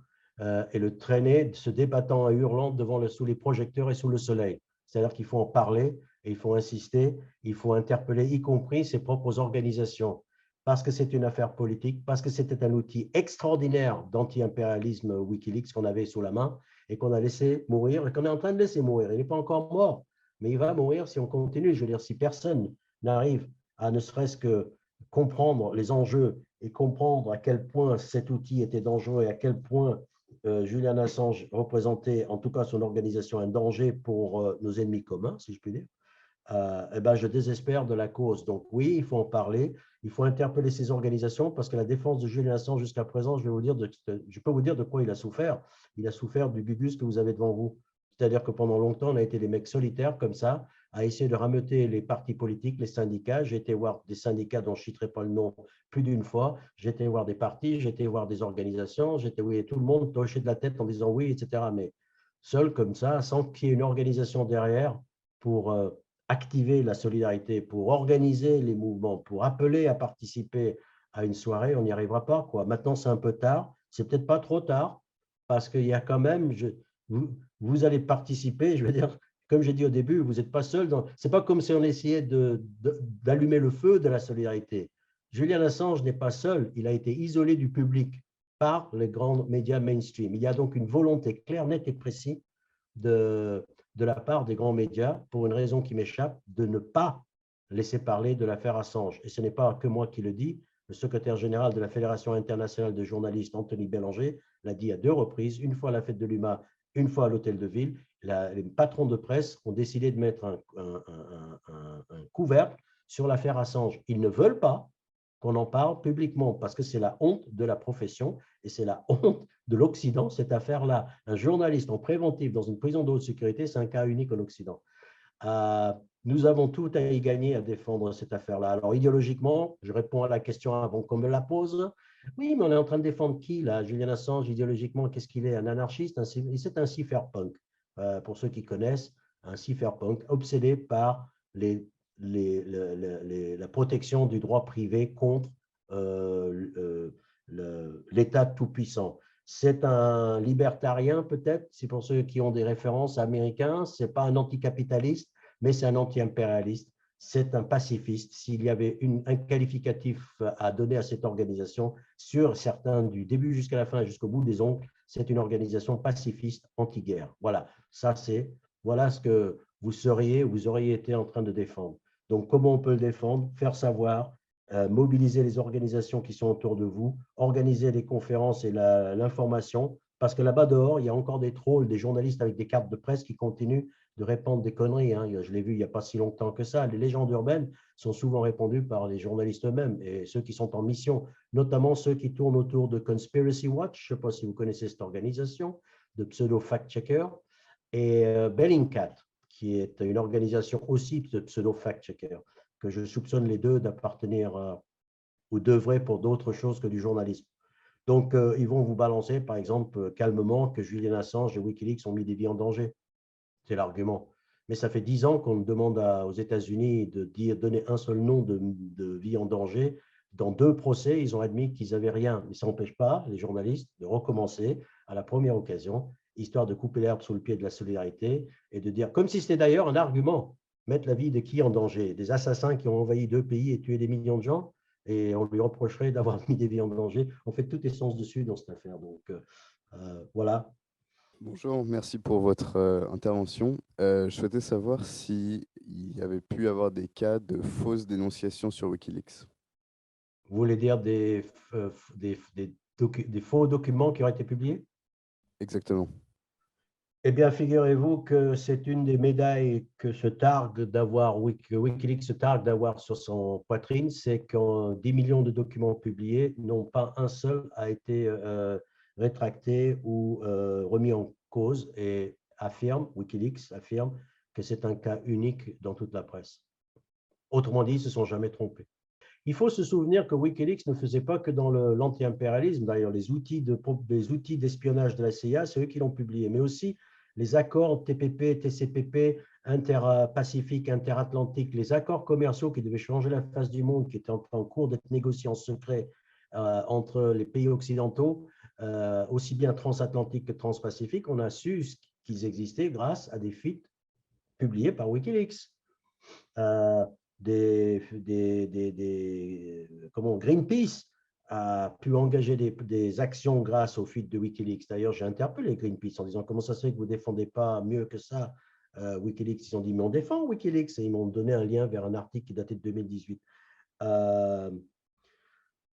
Speaker 2: et le traîner, se débattant et hurlant sous les projecteurs et sous le soleil. C'est-à-dire qu'il faut en parler, et il faut insister, il faut interpeller, y compris ses propres organisations. parce que c'est une affaire politique, parce que c'était un outil extraordinaire d'anti-impérialisme Wikileaks qu'on avait sous la main et qu'on a laissé mourir et qu'on est en train de laisser mourir. Il n'est pas encore mort, mais il va mourir si on continue. Je veux dire, si personne n'arrive à ne serait-ce que comprendre les enjeux et comprendre à quel point cet outil était dangereux et à quel point Julian Assange représentait, en tout cas son organisation, un danger pour nos ennemis communs, si je puis dire, eh ben, je désespère de la cause. Donc oui, il faut en parler, il faut interpeller ces organisations parce que la défense de Julian Assange jusqu'à présent, je peux vous dire de quoi il a souffert. Il a souffert du gugus que vous avez devant vous. C'est-à-dire que pendant longtemps, on a été des mecs solitaires comme ça, à essayer de rameuter les partis politiques, les syndicats. J'ai été voir des syndicats dont je ne citerai pas le nom plus d'une fois. J'ai été voir des partis, j'ai été voir des organisations, j'ai été oui, tout le monde hocher de la tête en disant oui, etc. Mais seul comme ça, sans qu'il y ait une organisation derrière pour activer la solidarité, pour organiser les mouvements, pour appeler à participer à une soirée, on n'y arrivera pas, quoi. Maintenant, c'est un peu tard. C'est peut-être pas trop tard parce qu'il y a quand même, vous allez participer, je veux dire, comme j'ai dit au début, vous n'êtes pas seul. Ce n'est pas comme si on essayait d'allumer le feu de la solidarité. Julian Assange n'est pas seul. Il a été isolé du public par les grands médias mainstream. Il y a donc une volonté claire, nette et précise de la part des grands médias, pour une raison qui m'échappe, de ne pas laisser parler de l'affaire Assange. Et ce n'est pas que moi qui le dis. Le secrétaire général de la Fédération internationale de journalistes, Anthony Bélanger, l'a dit à 2 reprises, une fois à la fête de l'UMA, une fois à l'hôtel de ville. Les patrons de presse ont décidé de mettre un couvercle sur l'affaire Assange. Ils ne veulent pas qu'on en parle publiquement parce que c'est la honte de la profession et c'est la honte de l'Occident, cette affaire-là. Un journaliste en préventif dans une prison de haute sécurité, c'est un cas unique en Occident. Nous avons tout à y gagner à défendre cette affaire-là. Alors, idéologiquement, je réponds à la question avant qu'on me la pose. Oui, mais on est en train de défendre qui, là? Julian Assange, idéologiquement, qu'est-ce qu'il est? Un anarchiste? C'est un cypherpunk. Pour ceux qui connaissent, un cypherpunk obsédé par la protection du droit privé contre l'État tout-puissant. C'est un libertarien peut-être, c'est pour ceux qui ont des références américains, ce n'est pas un anticapitaliste, mais c'est un anti-impérialiste, c'est un pacifiste. S'il y avait un qualificatif à donner à cette organisation, sur certains du début jusqu'à la fin, jusqu'au bout des ongles, c'est une organisation pacifiste anti-guerre. Voilà, voilà ce que vous auriez été en train de défendre. Donc, comment on peut le défendre? Faire savoir, mobiliser les organisations qui sont autour de vous, organiser les conférences et l'information, parce que là-bas dehors, il y a encore des trolls, des journalistes avec des cartes de presse qui continuent de répandre des conneries. Hein. Je l'ai vu il n'y a pas si longtemps que ça. Les légendes urbaines sont souvent répandues par les journalistes eux-mêmes et ceux qui sont en mission, notamment ceux qui tournent autour de Conspiracy Watch, je ne sais pas si vous connaissez cette organisation, de pseudo-fact-checker, et Bellingcat, qui est une organisation aussi de pseudo-fact-checker, que je soupçonne les deux d'appartenir ou d'œuvrer pour d'autres choses que du journalisme. Donc, ils vont vous balancer, par exemple, calmement, que Julian Assange et Wikileaks ont mis des vies en danger. C'est l'argument. Mais ça fait 10 ans qu'on demande aux États-Unis de donner un seul nom de vie en danger. Dans 2 procès, ils ont admis qu'ils n'avaient rien. Mais ça n'empêche pas les journalistes de recommencer à la première occasion, histoire de couper l'herbe sous le pied de la solidarité et de dire, comme si c'était d'ailleurs un argument, mettre la vie de qui en danger? Des assassins qui ont envahi 2 pays et tué des millions de gens, et on lui reprocherait d'avoir mis des vies en danger. On fait tout essence dessus dans cette affaire. Donc, voilà.
Speaker 3: Bonjour, merci pour votre intervention. Je souhaitais savoir s'il y avait pu avoir des cas de fausses dénonciations sur Wikileaks.
Speaker 2: Vous voulez dire des faux documents qui ont été publiés?
Speaker 3: Exactement.
Speaker 2: Eh bien, figurez-vous que c'est une des médailles que Wikileaks se targue d'avoir sur son poitrine, c'est qu'en 10 millions de documents publiés, non pas un seul a été rétracté ou remis en cause, et Wikileaks affirme que c'est un cas unique dans toute la presse. Autrement dit, ils ne se sont jamais trompés. Il faut se souvenir que Wikileaks ne faisait pas que dans l'anti-impérialisme. D'ailleurs, les outils d'espionnage de la CIA, c'est eux qui l'ont publié, mais aussi les accords TPP, TCPP, inter-Pacifique, interatlantique, les accords commerciaux qui devaient changer la face du monde, qui étaient en cours d'être négociés en secret entre les pays occidentaux, aussi bien transatlantiques que transpacifiques. On a su qu'ils existaient grâce à des fuites publiées par Wikileaks. Greenpeace a pu engager des actions grâce aux fuites de Wikileaks. D'ailleurs, j'ai interpellé Greenpeace en disant comment ça se fait que vous ne défendez pas mieux que ça Wikileaks. Ils ont dit mais on défend Wikileaks et ils m'ont donné un lien vers un article qui datait de 2018.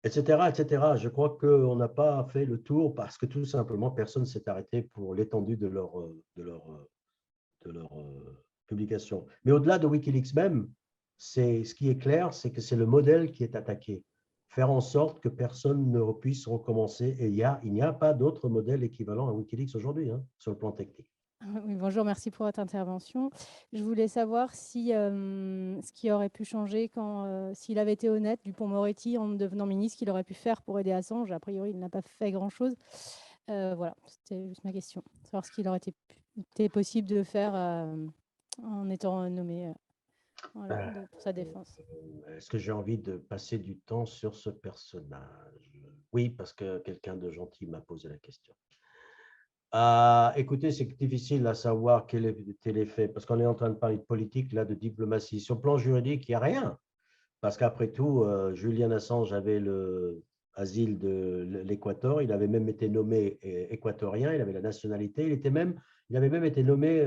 Speaker 2: Etc., etc. Je crois qu'on n'a pas fait le tour parce que tout simplement, personne ne s'est arrêté pour l'étendue de leur publication. Mais au-delà de Wikileaks même, ce qui est clair, c'est que c'est le modèle qui est attaqué. Faire en sorte que personne ne puisse recommencer. Et il n'y a pas d'autre modèle équivalent à Wikileaks aujourd'hui, hein, sur le plan technique.
Speaker 4: Oui, bonjour, merci pour votre intervention. Je voulais savoir si ce qui aurait pu changer s'il avait été honnête, Dupond-Moretti, en devenant ministre, qu'il aurait pu faire pour aider Assange. A priori, il n'a pas fait grand-chose. Voilà, c'était juste ma question. Savoir ce qu'il aurait été possible de faire en étant nommé pour sa défense.
Speaker 2: Est-ce que j'ai envie de passer du temps sur ce personnage? Oui, parce que quelqu'un de gentil m'a posé la question. Écoutez, c'est difficile à savoir quel était l'effet, parce qu'on est en train de parler de politique, là, de diplomatie. Sur le plan juridique, il n'y a rien. Parce qu'après tout, Julian Assange avait l'asile de l'Équateur, il avait même été nommé équatorien, il avait la nationalité, il avait même été nommé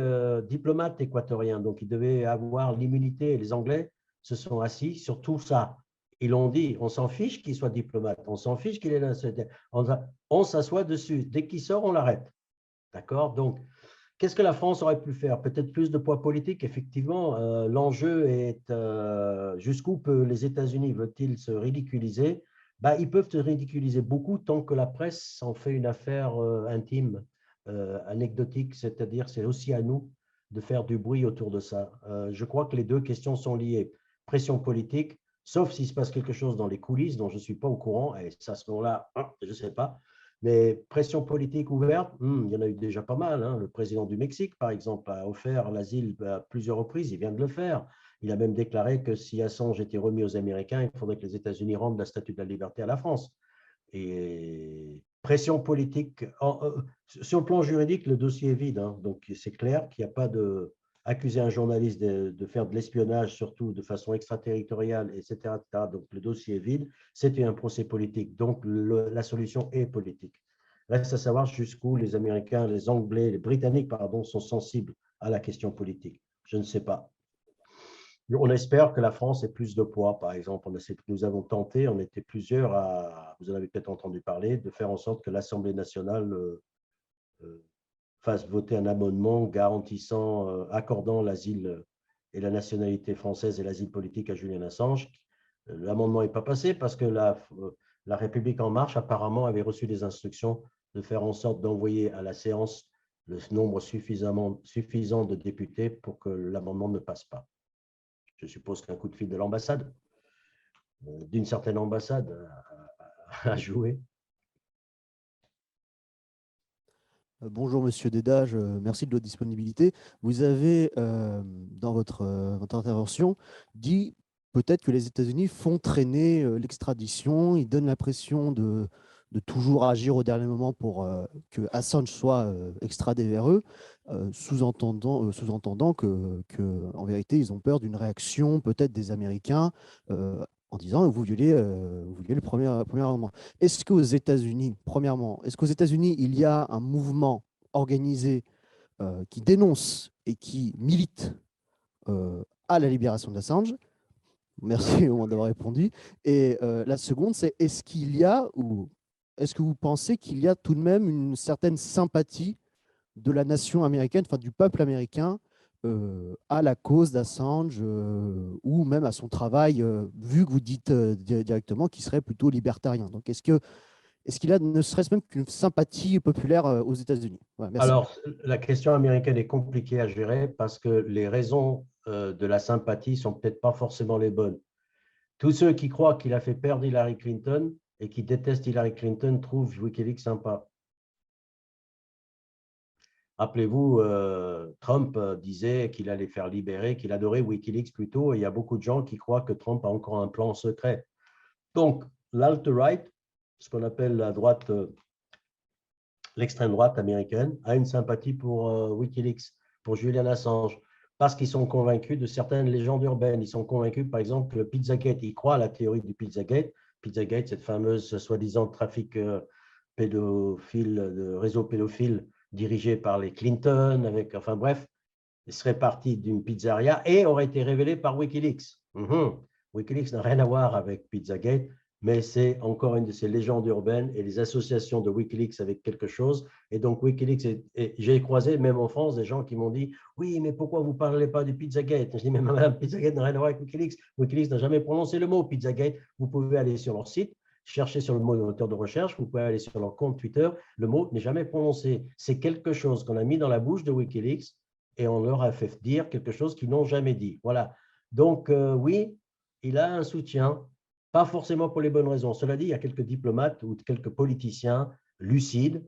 Speaker 2: diplomate équatorien, donc il devait avoir l'immunité. Les Anglais se sont assis sur tout ça. Ils l'ont dit, on s'en fiche qu'il soit diplomate, on s'en fiche qu'il ait la nationalité. On s'assoit dessus. Dès qu'il sort, on l'arrête. D'accord? Donc, qu'est-ce que la France aurait pu faire? Peut-être plus de poids politique, effectivement. L'enjeu est jusqu'où les États-Unis veulent-ils se ridiculiser? Ils peuvent se ridiculiser beaucoup tant que la presse en fait une affaire intime, anecdotique, c'est-à-dire c'est aussi à nous de faire du bruit autour de ça. Je crois que les deux questions sont liées. Pression politique, sauf s'il se passe quelque chose dans les coulisses dont je ne suis pas au courant, et à ce moment-là, je ne sais pas. Mais pression politique ouverte, il y en a eu déjà pas mal. Hein. Le président du Mexique, par exemple, a offert l'asile à plusieurs reprises. Il vient de le faire. Il a même déclaré que si Assange était remis aux Américains, il faudrait que les États-Unis rendent la Statue de la Liberté à la France. Et pression politique. Sur le plan juridique, le dossier est vide. Hein. Donc, c'est clair qu'il n'y a pas de… Accuser un journaliste de faire de l'espionnage, surtout de façon extraterritoriale, etc., etc. Donc, le dossier est vide. C'était un procès politique. Donc, la solution est politique. Reste à savoir jusqu'où les Américains, les Anglais, les Britanniques, pardon, sont sensibles à la question politique. Je ne sais pas. On espère que la France ait plus de poids, par exemple. Nous avons tenté, on était plusieurs vous en avez peut-être entendu parler, de faire en sorte que l'Assemblée nationale fasse voter un amendement garantissant, accordant l'asile et la nationalité française et l'asile politique à Julian Assange. L'amendement n'est pas passé parce que la République En Marche apparemment avait reçu des instructions de faire en sorte d'envoyer à la séance le nombre suffisant de députés pour que l'amendement ne passe pas. Je suppose qu'un coup de fil de l'ambassade, d'une certaine ambassade, a joué.
Speaker 5: Bonjour Monsieur Dédage, merci de votre disponibilité. Vous avez, dans votre intervention, dit peut-être que les États-Unis font traîner l'extradition, ils donnent l'impression de toujours agir au dernier moment pour que Assange soit extradé vers eux, sous-entendant que, en vérité, ils ont peur d'une réaction peut-être des Américains en disant vous violez le premier amendement. Est-ce qu'aux États-Unis, premièrement, il y a un mouvement organisé qui dénonce et qui milite à la libération d'Assange? Merci au moins d'avoir répondu. Et la seconde, c'est est-ce que vous pensez qu'il y a tout de même une certaine sympathie de la nation américaine, enfin du peuple américain, à la cause d'Assange ou même à son travail, vu que vous dites directement qu'il serait plutôt libertarien. Donc, est-ce qu'il y a ne serait-ce même qu'une sympathie populaire aux États-Unis? Voilà, merci.
Speaker 2: Alors, la question américaine est compliquée à gérer parce que les raisons de la sympathie ne sont peut-être pas forcément les bonnes. Tous ceux qui croient qu'il a fait perdre Hillary Clinton et qui détestent Hillary Clinton trouvent Wikileaks sympa. Rappelez-vous, Trump disait qu'il allait faire libérer, qu'il adorait Wikileaks plutôt, et il y a beaucoup de gens qui croient que Trump a encore un plan secret. Donc, l'alt-right, ce qu'on appelle la droite, l'extrême droite américaine, a une sympathie pour Wikileaks, pour Julian Assange. parce qu'ils sont convaincus de certaines légendes urbaines. Ils sont convaincus, par exemple, que le Pizzagate, ils croient à la théorie du Pizzagate. Pizzagate, cette fameuse soi-disant trafic pédophile, de réseau pédophile dirigé par les Clinton, avec, enfin bref, il serait parti d'une pizzeria et aurait été révélé par Wikileaks. Wikileaks n'a rien à voir avec Pizzagate, mais c'est encore une de ces légendes urbaines et les associations de Wikileaks avec quelque chose. Et donc, Wikileaks, j'ai croisé même en France des gens qui m'ont dit « Oui, mais pourquoi vous ne parlez pas du Pizzagate ?» Je dis « Mais madame, Pizzagate n'a rien à voir avec Wikileaks. Wikileaks n'a jamais prononcé le mot Pizzagate. Vous pouvez aller sur leur site, chercher sur le mot moteur de recherche, vous pouvez aller sur leur compte Twitter, le mot n'est jamais prononcé. C'est quelque chose qu'on a mis dans la bouche de Wikileaks et on leur a fait dire quelque chose qu'ils n'ont jamais dit. Voilà. Donc, oui, il a un soutien, pas forcément pour les bonnes raisons. Cela dit, il y a quelques diplomates ou quelques politiciens lucides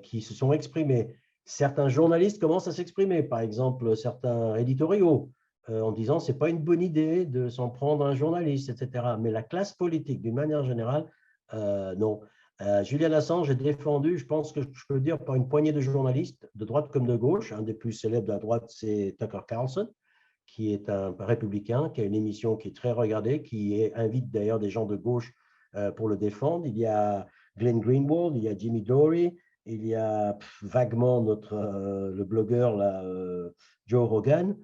Speaker 2: qui se sont exprimés. Certains journalistes commencent à s'exprimer, par exemple, certains éditoriaux, en disant que ce n'est pas une bonne idée de s'en prendre à un journaliste, etc. Mais la classe politique, d'une manière générale, non. Julian Assange est défendu, je pense que je peux le dire, par une poignée de journalistes, de droite comme de gauche. Un des plus célèbres de la droite, c'est Tucker Carlson, qui est un républicain, qui a une émission qui est très regardée, qui invite d'ailleurs des gens de gauche pour le défendre. Il y a Glenn Greenwald, il y a Jimmy Dore, il y a vaguement le blogueur là, Joe Rogan.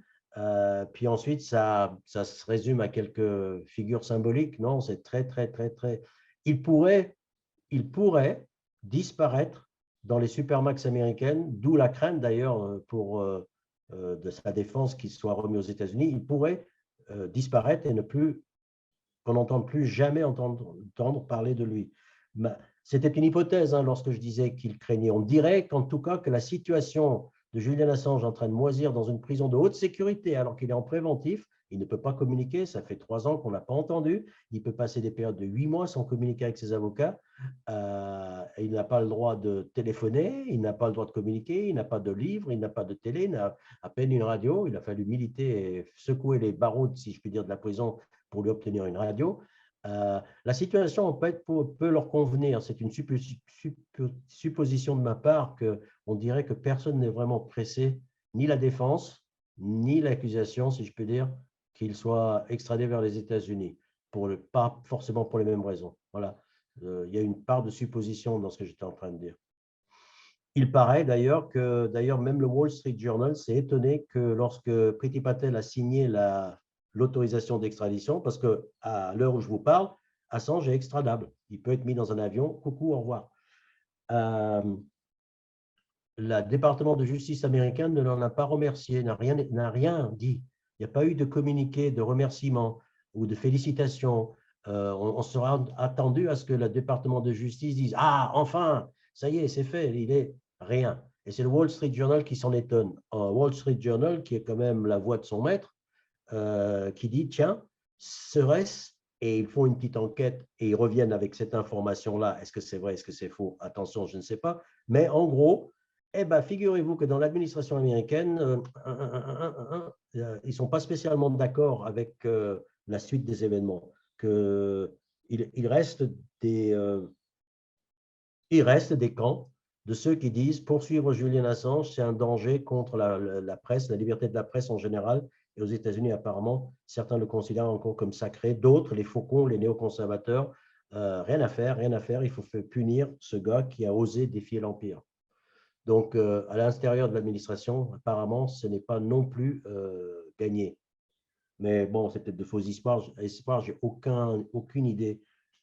Speaker 2: Puis ensuite, ça se résume à quelques figures symboliques. Non, c'est très, très, très, très… Il pourrait disparaître dans les supermax américaines, d'où la crainte d'ailleurs pour de sa défense qu'il soit remis aux États-Unis. Il pourrait disparaître et ne plus qu'on n'entende plus jamais entendre parler de lui. C'était une hypothèse lorsque je disais qu'il craignait. On dirait qu'en tout cas que la situation de Julian Assange en train de moisir dans une prison de haute sécurité alors qu'il est en préventif, il ne peut pas communiquer, ça fait 3 ans qu'on ne l'a pas entendu, il peut passer des périodes de 8 mois sans communiquer avec ses avocats, il n'a pas le droit de téléphoner, il n'a pas le droit de communiquer, il n'a pas de livre, il n'a pas de télé, il n'a à peine une radio, il a fallu militer et secouer les barreaux, si je puis dire, de la prison pour lui obtenir une radio. La situation peut leur convenir. C'est une supposition de ma part qu'on dirait que personne n'est vraiment pressé, ni la défense, ni l'accusation, si je peux dire, qu'il soit extradé vers les États-Unis, pas forcément pour les mêmes raisons. Voilà. Il y a une part de supposition dans ce que j'étais en train de dire. Il paraît d'ailleurs que même le Wall Street Journal s'est étonné que lorsque Priti Patel a signé l'autorisation d'extradition, parce qu'à l'heure où je vous parle, Assange est extradable. Il peut être mis dans un avion. Coucou, au revoir. Le département de justice américain ne l'en a pas remercié, n'a rien dit. Il n'y a pas eu de communiqué de remerciement ou de félicitations. On sera attendu à ce que le département de justice dise « Ah, enfin, ça y est, c'est fait, il est rien ». Et c'est le Wall Street Journal qui s'en étonne. Un Wall Street Journal qui est quand même la voix de son maître, qui dit, tiens, serait-ce, et ils font une petite enquête et ils reviennent avec cette information-là, est-ce que c'est vrai, est-ce que c'est faux? Attention, je ne sais pas. Mais en gros, figurez-vous que dans l'administration américaine, ils ne sont pas spécialement d'accord avec la suite des événements. Il reste des camps de ceux qui disent poursuivre Julian Assange, c'est un danger contre la presse, la liberté de la presse en général. Et aux États-Unis, apparemment, certains le considèrent encore comme sacré. D'autres, les faucons, les néoconservateurs, rien à faire. Il faut punir ce gars qui a osé défier l'Empire. Donc, à l'intérieur de l'administration, apparemment, ce n'est pas non plus gagné. Mais bon, c'est peut-être de faux espoirs. J'ai aucune idée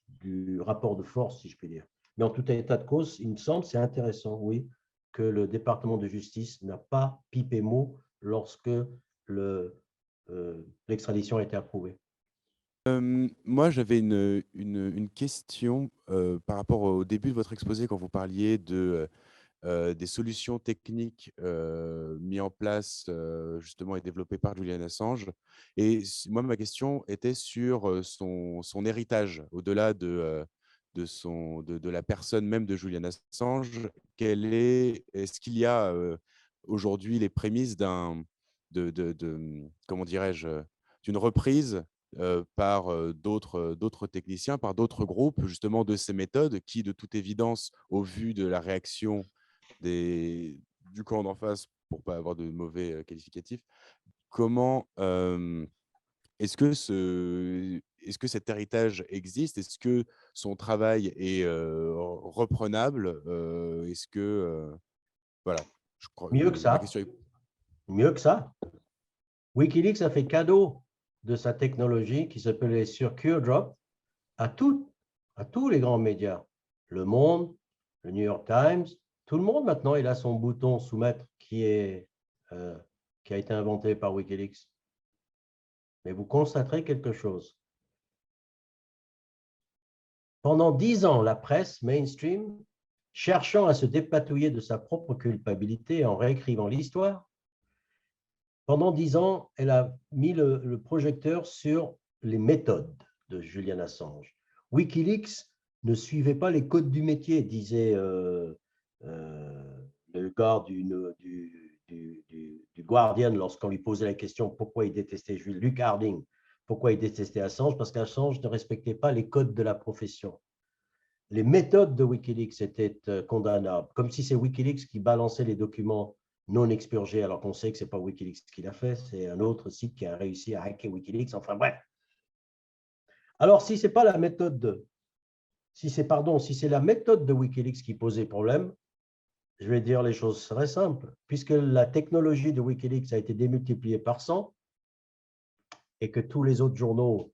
Speaker 2: du rapport de force, si je puis dire. Mais en tout état de cause, il me semble, c'est intéressant, oui, que le département de justice n'a pas pipé mot lorsque l'extradition a été approuvée.
Speaker 3: Moi, j'avais une question par rapport au début de votre exposé quand vous parliez des solutions techniques mises en place justement et développées par Julian Assange. Et moi, ma question était sur son héritage, au-delà de la personne même de Julian Assange. Est-ce qu'il y a aujourd'hui les prémices comment dirais-je, d'une reprise par d'autres techniciens, par d'autres groupes, justement, de ces méthodes qui, de toute évidence, au vu de la réaction du camp d'en face, pour ne pas avoir de mauvais qualificatifs, comment est-ce que cet héritage existe? Est-ce que son travail est reprenable? Est-ce que voilà, je crois,
Speaker 2: Mieux que
Speaker 3: ma
Speaker 2: ça,
Speaker 3: question est
Speaker 2: mieux que ça. Wikileaks a fait cadeau de sa technologie qui s'appelait Secure Drop à tous les grands médias. Le Monde, le New York Times, tout le monde maintenant, il a son bouton soumettre qui a été inventé par Wikileaks. Mais vous constaterez quelque chose. Pendant 10 ans, la presse mainstream, cherchant à se dépatouiller de sa propre culpabilité en réécrivant l'histoire, pendant 10 ans, elle a mis le projecteur sur les méthodes de Julian Assange. Wikileaks ne suivait pas les codes du métier, disait le gars du Guardian lorsqu'on lui posait la question pourquoi il détestait Luke Harding, pourquoi il détestait Assange, parce qu'Assange ne respectait pas les codes de la profession. Les méthodes de Wikileaks étaient condamnables, comme si c'est Wikileaks qui balançait les documents non expurgés, alors qu'on sait que ce n'est pas Wikileaks qui l'a fait, c'est un autre site qui a réussi à hacker Wikileaks, enfin bref. Alors, si ce n'est pas la méthode si c'est la méthode de Wikileaks qui posait problème, je vais dire les choses très simples. Puisque la technologie de Wikileaks a été démultipliée par 100 et que tous les autres journaux,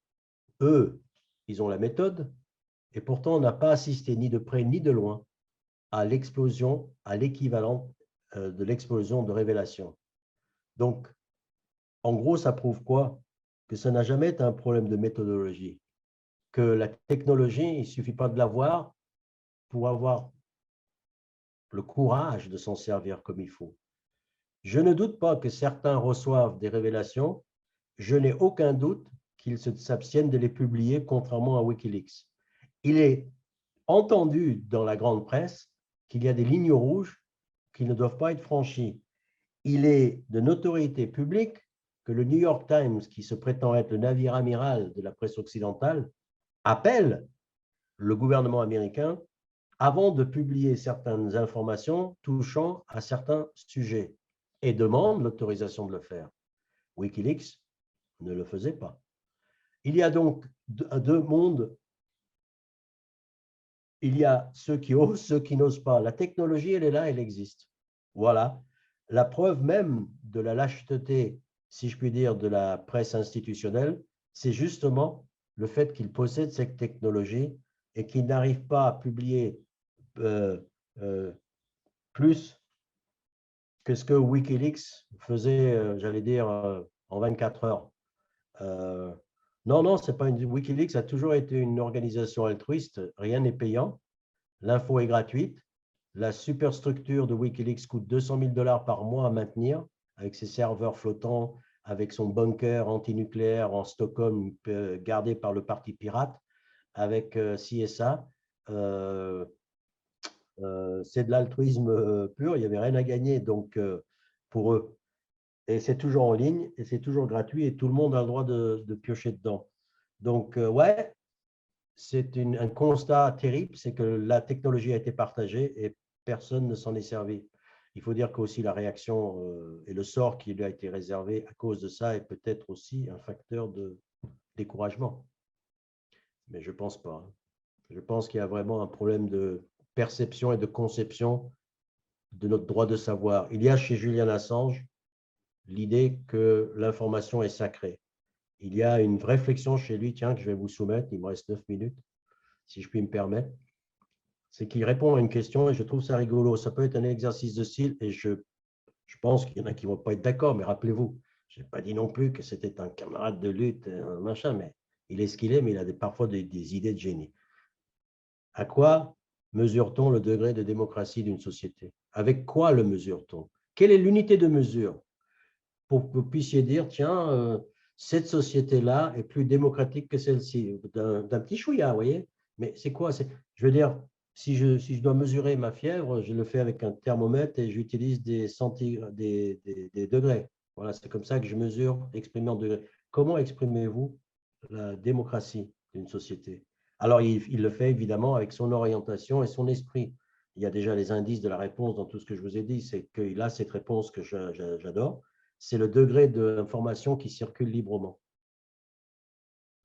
Speaker 2: eux, ils ont la méthode, et pourtant on n'a pas assisté ni de près ni de loin à l'explosion, à l'équivalent de l'explosion de révélation. Donc, en gros, ça prouve quoi? Que ça n'a jamais été un problème de méthodologie. Que la technologie, il ne suffit pas de l'avoir pour avoir le courage de s'en servir comme il faut. Je ne doute pas que certains reçoivent des révélations. Je n'ai aucun doute qu'ils s'abstiennent de les publier, contrairement à Wikileaks. Il est entendu dans la grande presse qu'il y a des lignes rouges qui ne doivent pas être franchies. Il est de notoriété publique que le New York Times, qui se prétend être le navire amiral de la presse occidentale, appelle le gouvernement américain avant de publier certaines informations touchant à certains sujets et demande l'autorisation de le faire. Wikileaks ne le faisait pas. Il y a donc deux mondes. Il y a ceux qui osent, ceux qui n'osent pas. La technologie, elle est là, elle existe. Voilà. La preuve même de la lâcheté, si je puis dire, de la presse institutionnelle, c'est justement le fait qu'ils possèdent cette technologie et qu'ils n'arrivent pas à publier plus que ce que Wikileaks faisait, j'allais dire, en 24 heures. Non, c'est pas une. Wikileaks a toujours été une organisation altruiste, rien n'est payant, l'info est gratuite, la superstructure de Wikileaks coûte 200 000 $ par mois à maintenir, avec ses serveurs flottants, avec son bunker antinucléaire en Stockholm gardé par le parti pirate, avec CSA. C'est de l'altruisme pur, il n'y avait rien à gagner donc, pour eux. Et c'est toujours en ligne, et c'est toujours gratuit, et tout le monde a le droit de piocher dedans. Donc, ouais, c'est un constat terrible, c'est que la technologie a été partagée et personne ne s'en est servi. Il faut dire qu'aussi la réaction et le sort qui lui a été réservé à cause de ça est peut-être aussi un facteur de découragement. Mais je ne pense pas. Je pense qu'il y a vraiment un problème de perception et de conception de notre droit de savoir. Il y a chez Julian Assange l'idée que l'information est sacrée. Il y a une réflexion chez lui, tiens, que je vais vous soumettre, il me reste 9 minutes, si je puis me permettre. C'est qu'il répond à une question et je trouve ça rigolo. Ça peut être un exercice de style et je pense qu'il y en a qui ne vont pas être d'accord, mais rappelez-vous, je n'ai pas dit non plus que c'était un camarade de lutte, un machin, mais il est ce qu'il est, mais il a parfois des idées de génie. À quoi mesure-t-on le degré de démocratie d'une société? Avec quoi le mesure-t-on? Quelle est l'unité de mesure pour que vous puissiez dire, tiens, cette société-là est plus démocratique que celle-ci, d'un petit chouïa, vous voyez? Mais c'est quoi? Je veux dire, si je dois mesurer ma fièvre, je le fais avec un thermomètre et j'utilise des degrés. Voilà, c'est comme ça que je mesure, exprimé en degrés. Comment exprimez-vous la démocratie d'une société? Alors, il le fait évidemment avec son orientation et son esprit. Il y a déjà les indices de la réponse dans tout ce que je vous ai dit, c'est qu'il a cette réponse que j'adore. c'est le degré d'information qui circule librement.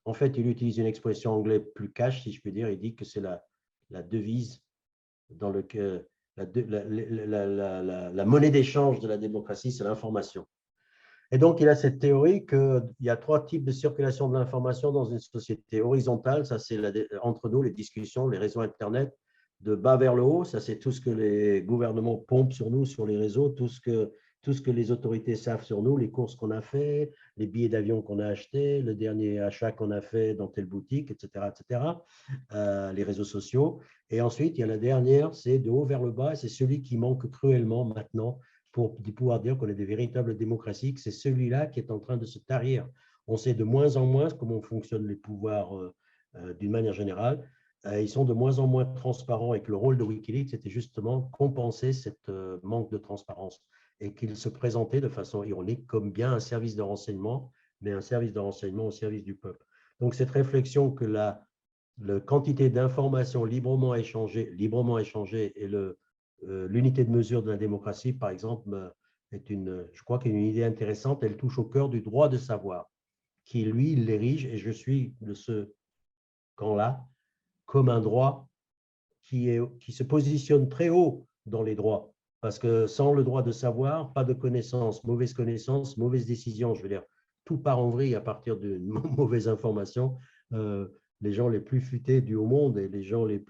Speaker 2: En fait, il utilise une expression anglaise plus cash, si je puis dire. Il dit que c'est la devise dans lequel la monnaie d'échange de la démocratie, c'est l'information. Et donc, il a cette théorie qu'il y a 3 types de circulation de l'information dans une société. Horizontale, ça c'est entre nous, les discussions, les réseaux Internet. De bas vers le haut, ça c'est tout ce que les gouvernements pompent sur nous, sur les réseaux, tout ce que les autorités savent sur nous, les courses qu'on a fait, les billets d'avion qu'on a achetés, le dernier achat qu'on a fait dans telle boutique, etc., les réseaux sociaux. Et ensuite, il y a la dernière, c'est de haut vers le bas, c'est celui qui manque cruellement maintenant pour pouvoir dire qu'on est des véritables démocraties, que c'est celui-là qui est en train de se tarir. On sait de moins en moins comment fonctionnent les pouvoirs d'une manière générale. Ils sont de moins en moins transparents et que le rôle de Wikileaks, c'était justement compenser cette manque de transparence et qu'il se présentait de façon ironique comme bien un service de renseignement, mais un service de renseignement au service du peuple. Donc, cette réflexion que la quantité d'informations librement échangées et l'unité de mesure de la démocratie, par exemple, je crois qu'il y a une idée intéressante. Elle touche au cœur du droit de savoir, qui, lui, il l'érige, et je suis de ce camp-là, comme un droit qui se positionne très haut dans les droits. Parce que sans le droit de savoir, pas de connaissance, mauvaise décision, je veux dire, tout part en vrille à partir d'une mauvaise information. Les gens les plus futés du monde et les gens les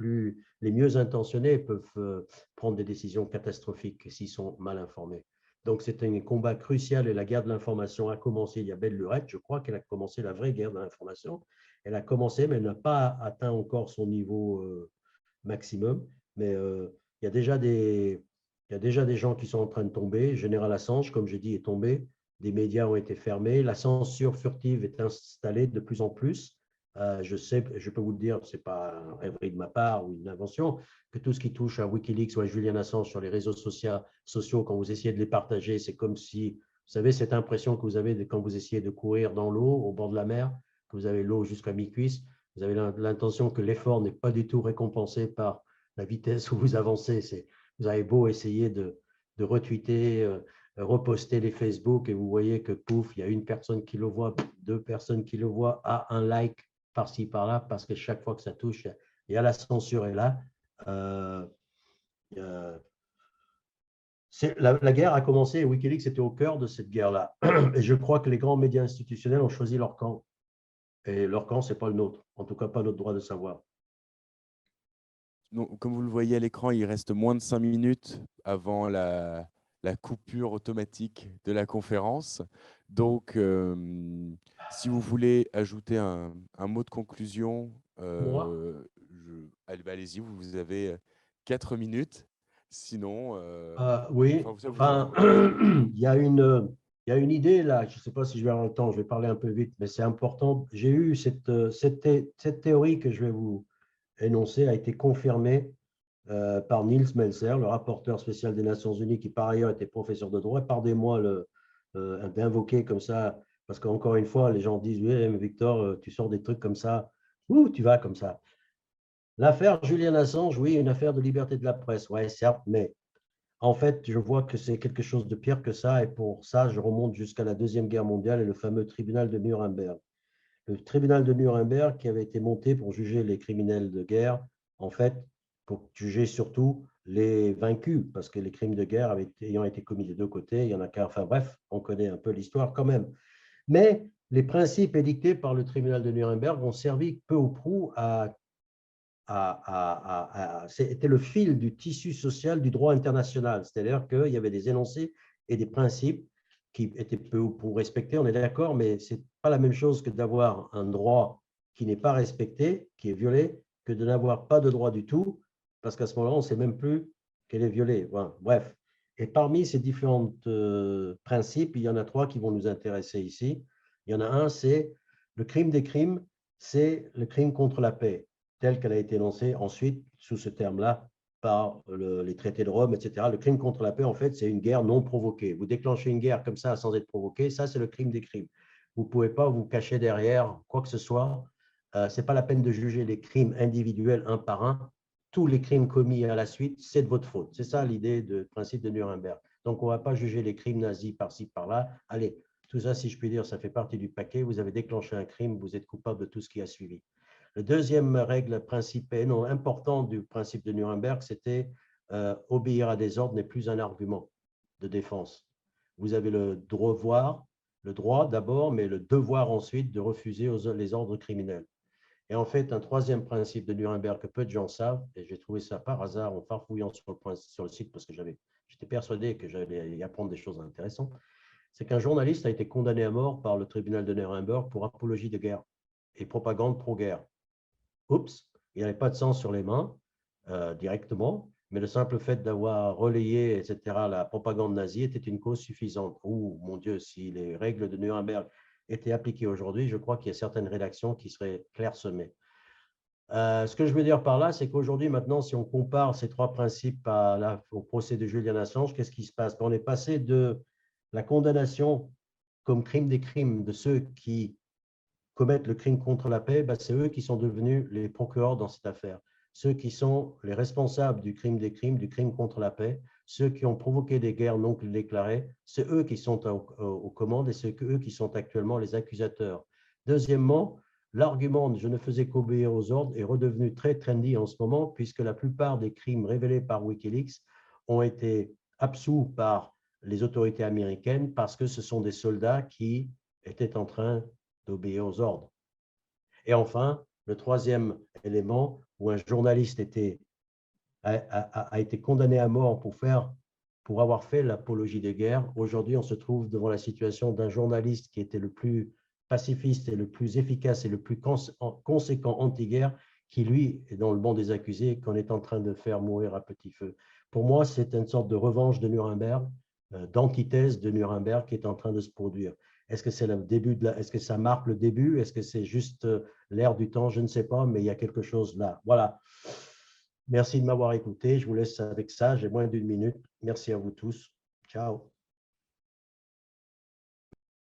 Speaker 2: mieux intentionnés peuvent prendre des décisions catastrophiques s'ils sont mal informés. Donc, c'est un combat crucial et la guerre de l'information a commencé. Il y a belle lurette, je crois qu'elle a commencé la vraie guerre de l'information. Elle a commencé, mais elle n'a pas atteint encore son niveau maximum. Mais il y a déjà des gens qui sont en train de tomber. Général Assange, comme j'ai dit, est tombé. Des médias ont été fermés. La censure furtive est installée de plus en plus. Je peux vous le dire, ce n'est pas un rêverie de ma part ou une invention, que tout ce qui touche à Wikileaks ou à Julian Assange sur les réseaux sociaux, quand vous essayez de les partager, c'est comme si, vous savez, cette impression que vous avez quand vous essayez de courir dans l'eau, au bord de la mer, que vous avez l'eau jusqu'à mi-cuisse, vous avez l'intention que l'effort n'est pas du tout récompensé par la vitesse où vous avancez. Vous avez beau essayer de retweeter, reposter les Facebook et vous voyez que pouf, il y a une personne qui le voit, 2 personnes qui le voient, un like par-ci, par-là, parce que chaque fois que ça touche, il y a la censure est là. La guerre a commencé et Wikileaks était au cœur de cette guerre-là. Et je crois que les grands médias institutionnels ont choisi leur camp. Et leur camp, ce n'est pas le nôtre, en tout cas pas notre droit de savoir.
Speaker 3: Donc, comme vous le voyez à l'écran, il reste moins de 5 minutes avant la coupure automatique de la conférence. Donc, si vous voulez ajouter un mot de conclusion, allez-y, vous avez 4 minutes. Sinon,
Speaker 2: oui,
Speaker 3: enfin,
Speaker 2: il y a une idée là, je ne sais pas si je vais avoir le temps, je vais parler un peu vite, mais c'est important. J'ai eu cette théorie que je vais vous énoncer a été confirmée par Niels Melzer, le rapporteur spécial des Nations Unies, qui par ailleurs était professeur de droit. Pardonnez-moi d'invoquer comme ça, parce qu'encore une fois, les gens disent, oui, mais Victor, tu sors des trucs comme ça, tu vas comme ça. L'affaire Julian Assange, oui, une affaire de liberté de la presse, oui, certes, mais en fait, je vois que c'est quelque chose de pire que ça, et pour ça, je remonte jusqu'à la Deuxième Guerre mondiale et le fameux tribunal de Nuremberg. Le tribunal de Nuremberg qui avait été monté pour juger les criminels de guerre, en fait, pour juger surtout les vaincus, parce que les crimes de guerre ayant été commis des 2 côtés, il y en a qu'un, enfin bref, on connaît un peu l'histoire quand même. Mais les principes édictés par le tribunal de Nuremberg ont servi peu ou prou c'était le fil du tissu social du droit international, c'est-à-dire qu'il y avait des énoncés et des principes qui étaient peu ou prou respectés, on est d'accord, mais ce n'est pas la même chose que d'avoir un droit qui n'est pas respecté, qui est violé, que de n'avoir pas de droit du tout, parce qu'à ce moment-là, on ne sait même plus qu'elle est violée. Voilà, bref. Et parmi ces différents principes, il y en a 3 qui vont nous intéresser ici. Il y en a un, c'est le crime des crimes, c'est le crime contre la paix, telle qu'elle a été énoncée ensuite, sous ce terme-là, par les traités de Rome, etc. Le crime contre la paix, en fait, c'est une guerre non provoquée. Vous déclenchez une guerre comme ça sans être provoquée, ça, c'est le crime des crimes. Vous ne pouvez pas vous cacher derrière quoi que ce soit. Ce n'est pas la peine de juger les crimes individuels un par un. Tous les crimes commis à la suite, c'est de votre faute. C'est ça l'idée du principe de Nuremberg. Donc, on ne va pas juger les crimes nazis par-ci, par-là. Allez, tout ça, si je puis dire, ça fait partie du paquet. Vous avez déclenché un crime, vous êtes coupable de tout ce qui a suivi. La deuxième règle, principe non, important du principe de Nuremberg, c'était obéir à des ordres n'est plus un argument de défense. Vous avez le droit d'abord, mais le devoir ensuite de refuser les ordres criminels. Et en fait, un troisième principe de Nuremberg que peu de gens savent, et j'ai trouvé ça par hasard en farfouillant sur le site parce que j'étais persuadé que j'allais y apprendre des choses intéressantes, c'est qu'un journaliste a été condamné à mort par le tribunal de Nuremberg pour apologie de guerre et propagande pro-guerre. Oups, il n'avait pas de sang sur les mains directement, mais le simple fait d'avoir relayé, etc., la propagande nazie était une cause suffisante. Oh mon Dieu, si les règles de Nuremberg étaient appliquées aujourd'hui, je crois qu'il y a certaines rédactions qui seraient clairsemées. Ce que je veux dire par là, c'est qu'aujourd'hui, maintenant, si on compare ces trois principes au procès de Julian Assange, qu'est-ce qui se passe? On est passé de la condamnation comme crime des crimes de ceux qui commettent le crime contre la paix, c'est eux qui sont devenus les procureurs dans cette affaire. Ceux qui sont les responsables du crime des crimes, du crime contre la paix, ceux qui ont provoqué des guerres non déclarées, c'est eux qui sont aux commandes et c'est eux qui sont actuellement les accusateurs. Deuxièmement, l'argument « je ne faisais qu'obéir aux ordres » est redevenu très trendy en ce moment puisque la plupart des crimes révélés par Wikileaks ont été absous par les autorités américaines parce que ce sont des soldats qui étaient en train d'obéir aux ordres. Et enfin, le troisième élément où un journaliste a été condamné à mort pour avoir fait l'apologie des guerres. Aujourd'hui, on se trouve devant la situation d'un journaliste qui était le plus pacifiste et le plus efficace et le plus conséquent anti-guerre, qui, lui, est dans le banc des accusés et qu'on est en train de faire mourir à petit feu. Pour moi, c'est une sorte de revanche de Nuremberg, d'antithèse de Nuremberg qui est en train de se produire. Est-ce que c'est le début est-ce que ça marque le début? Est-ce que c'est juste l'air du temps? Je ne sais pas, mais il y a quelque chose là. Voilà. Merci de m'avoir écouté. Je vous laisse avec ça. J'ai moins d'1 minute. Merci à vous tous. Ciao.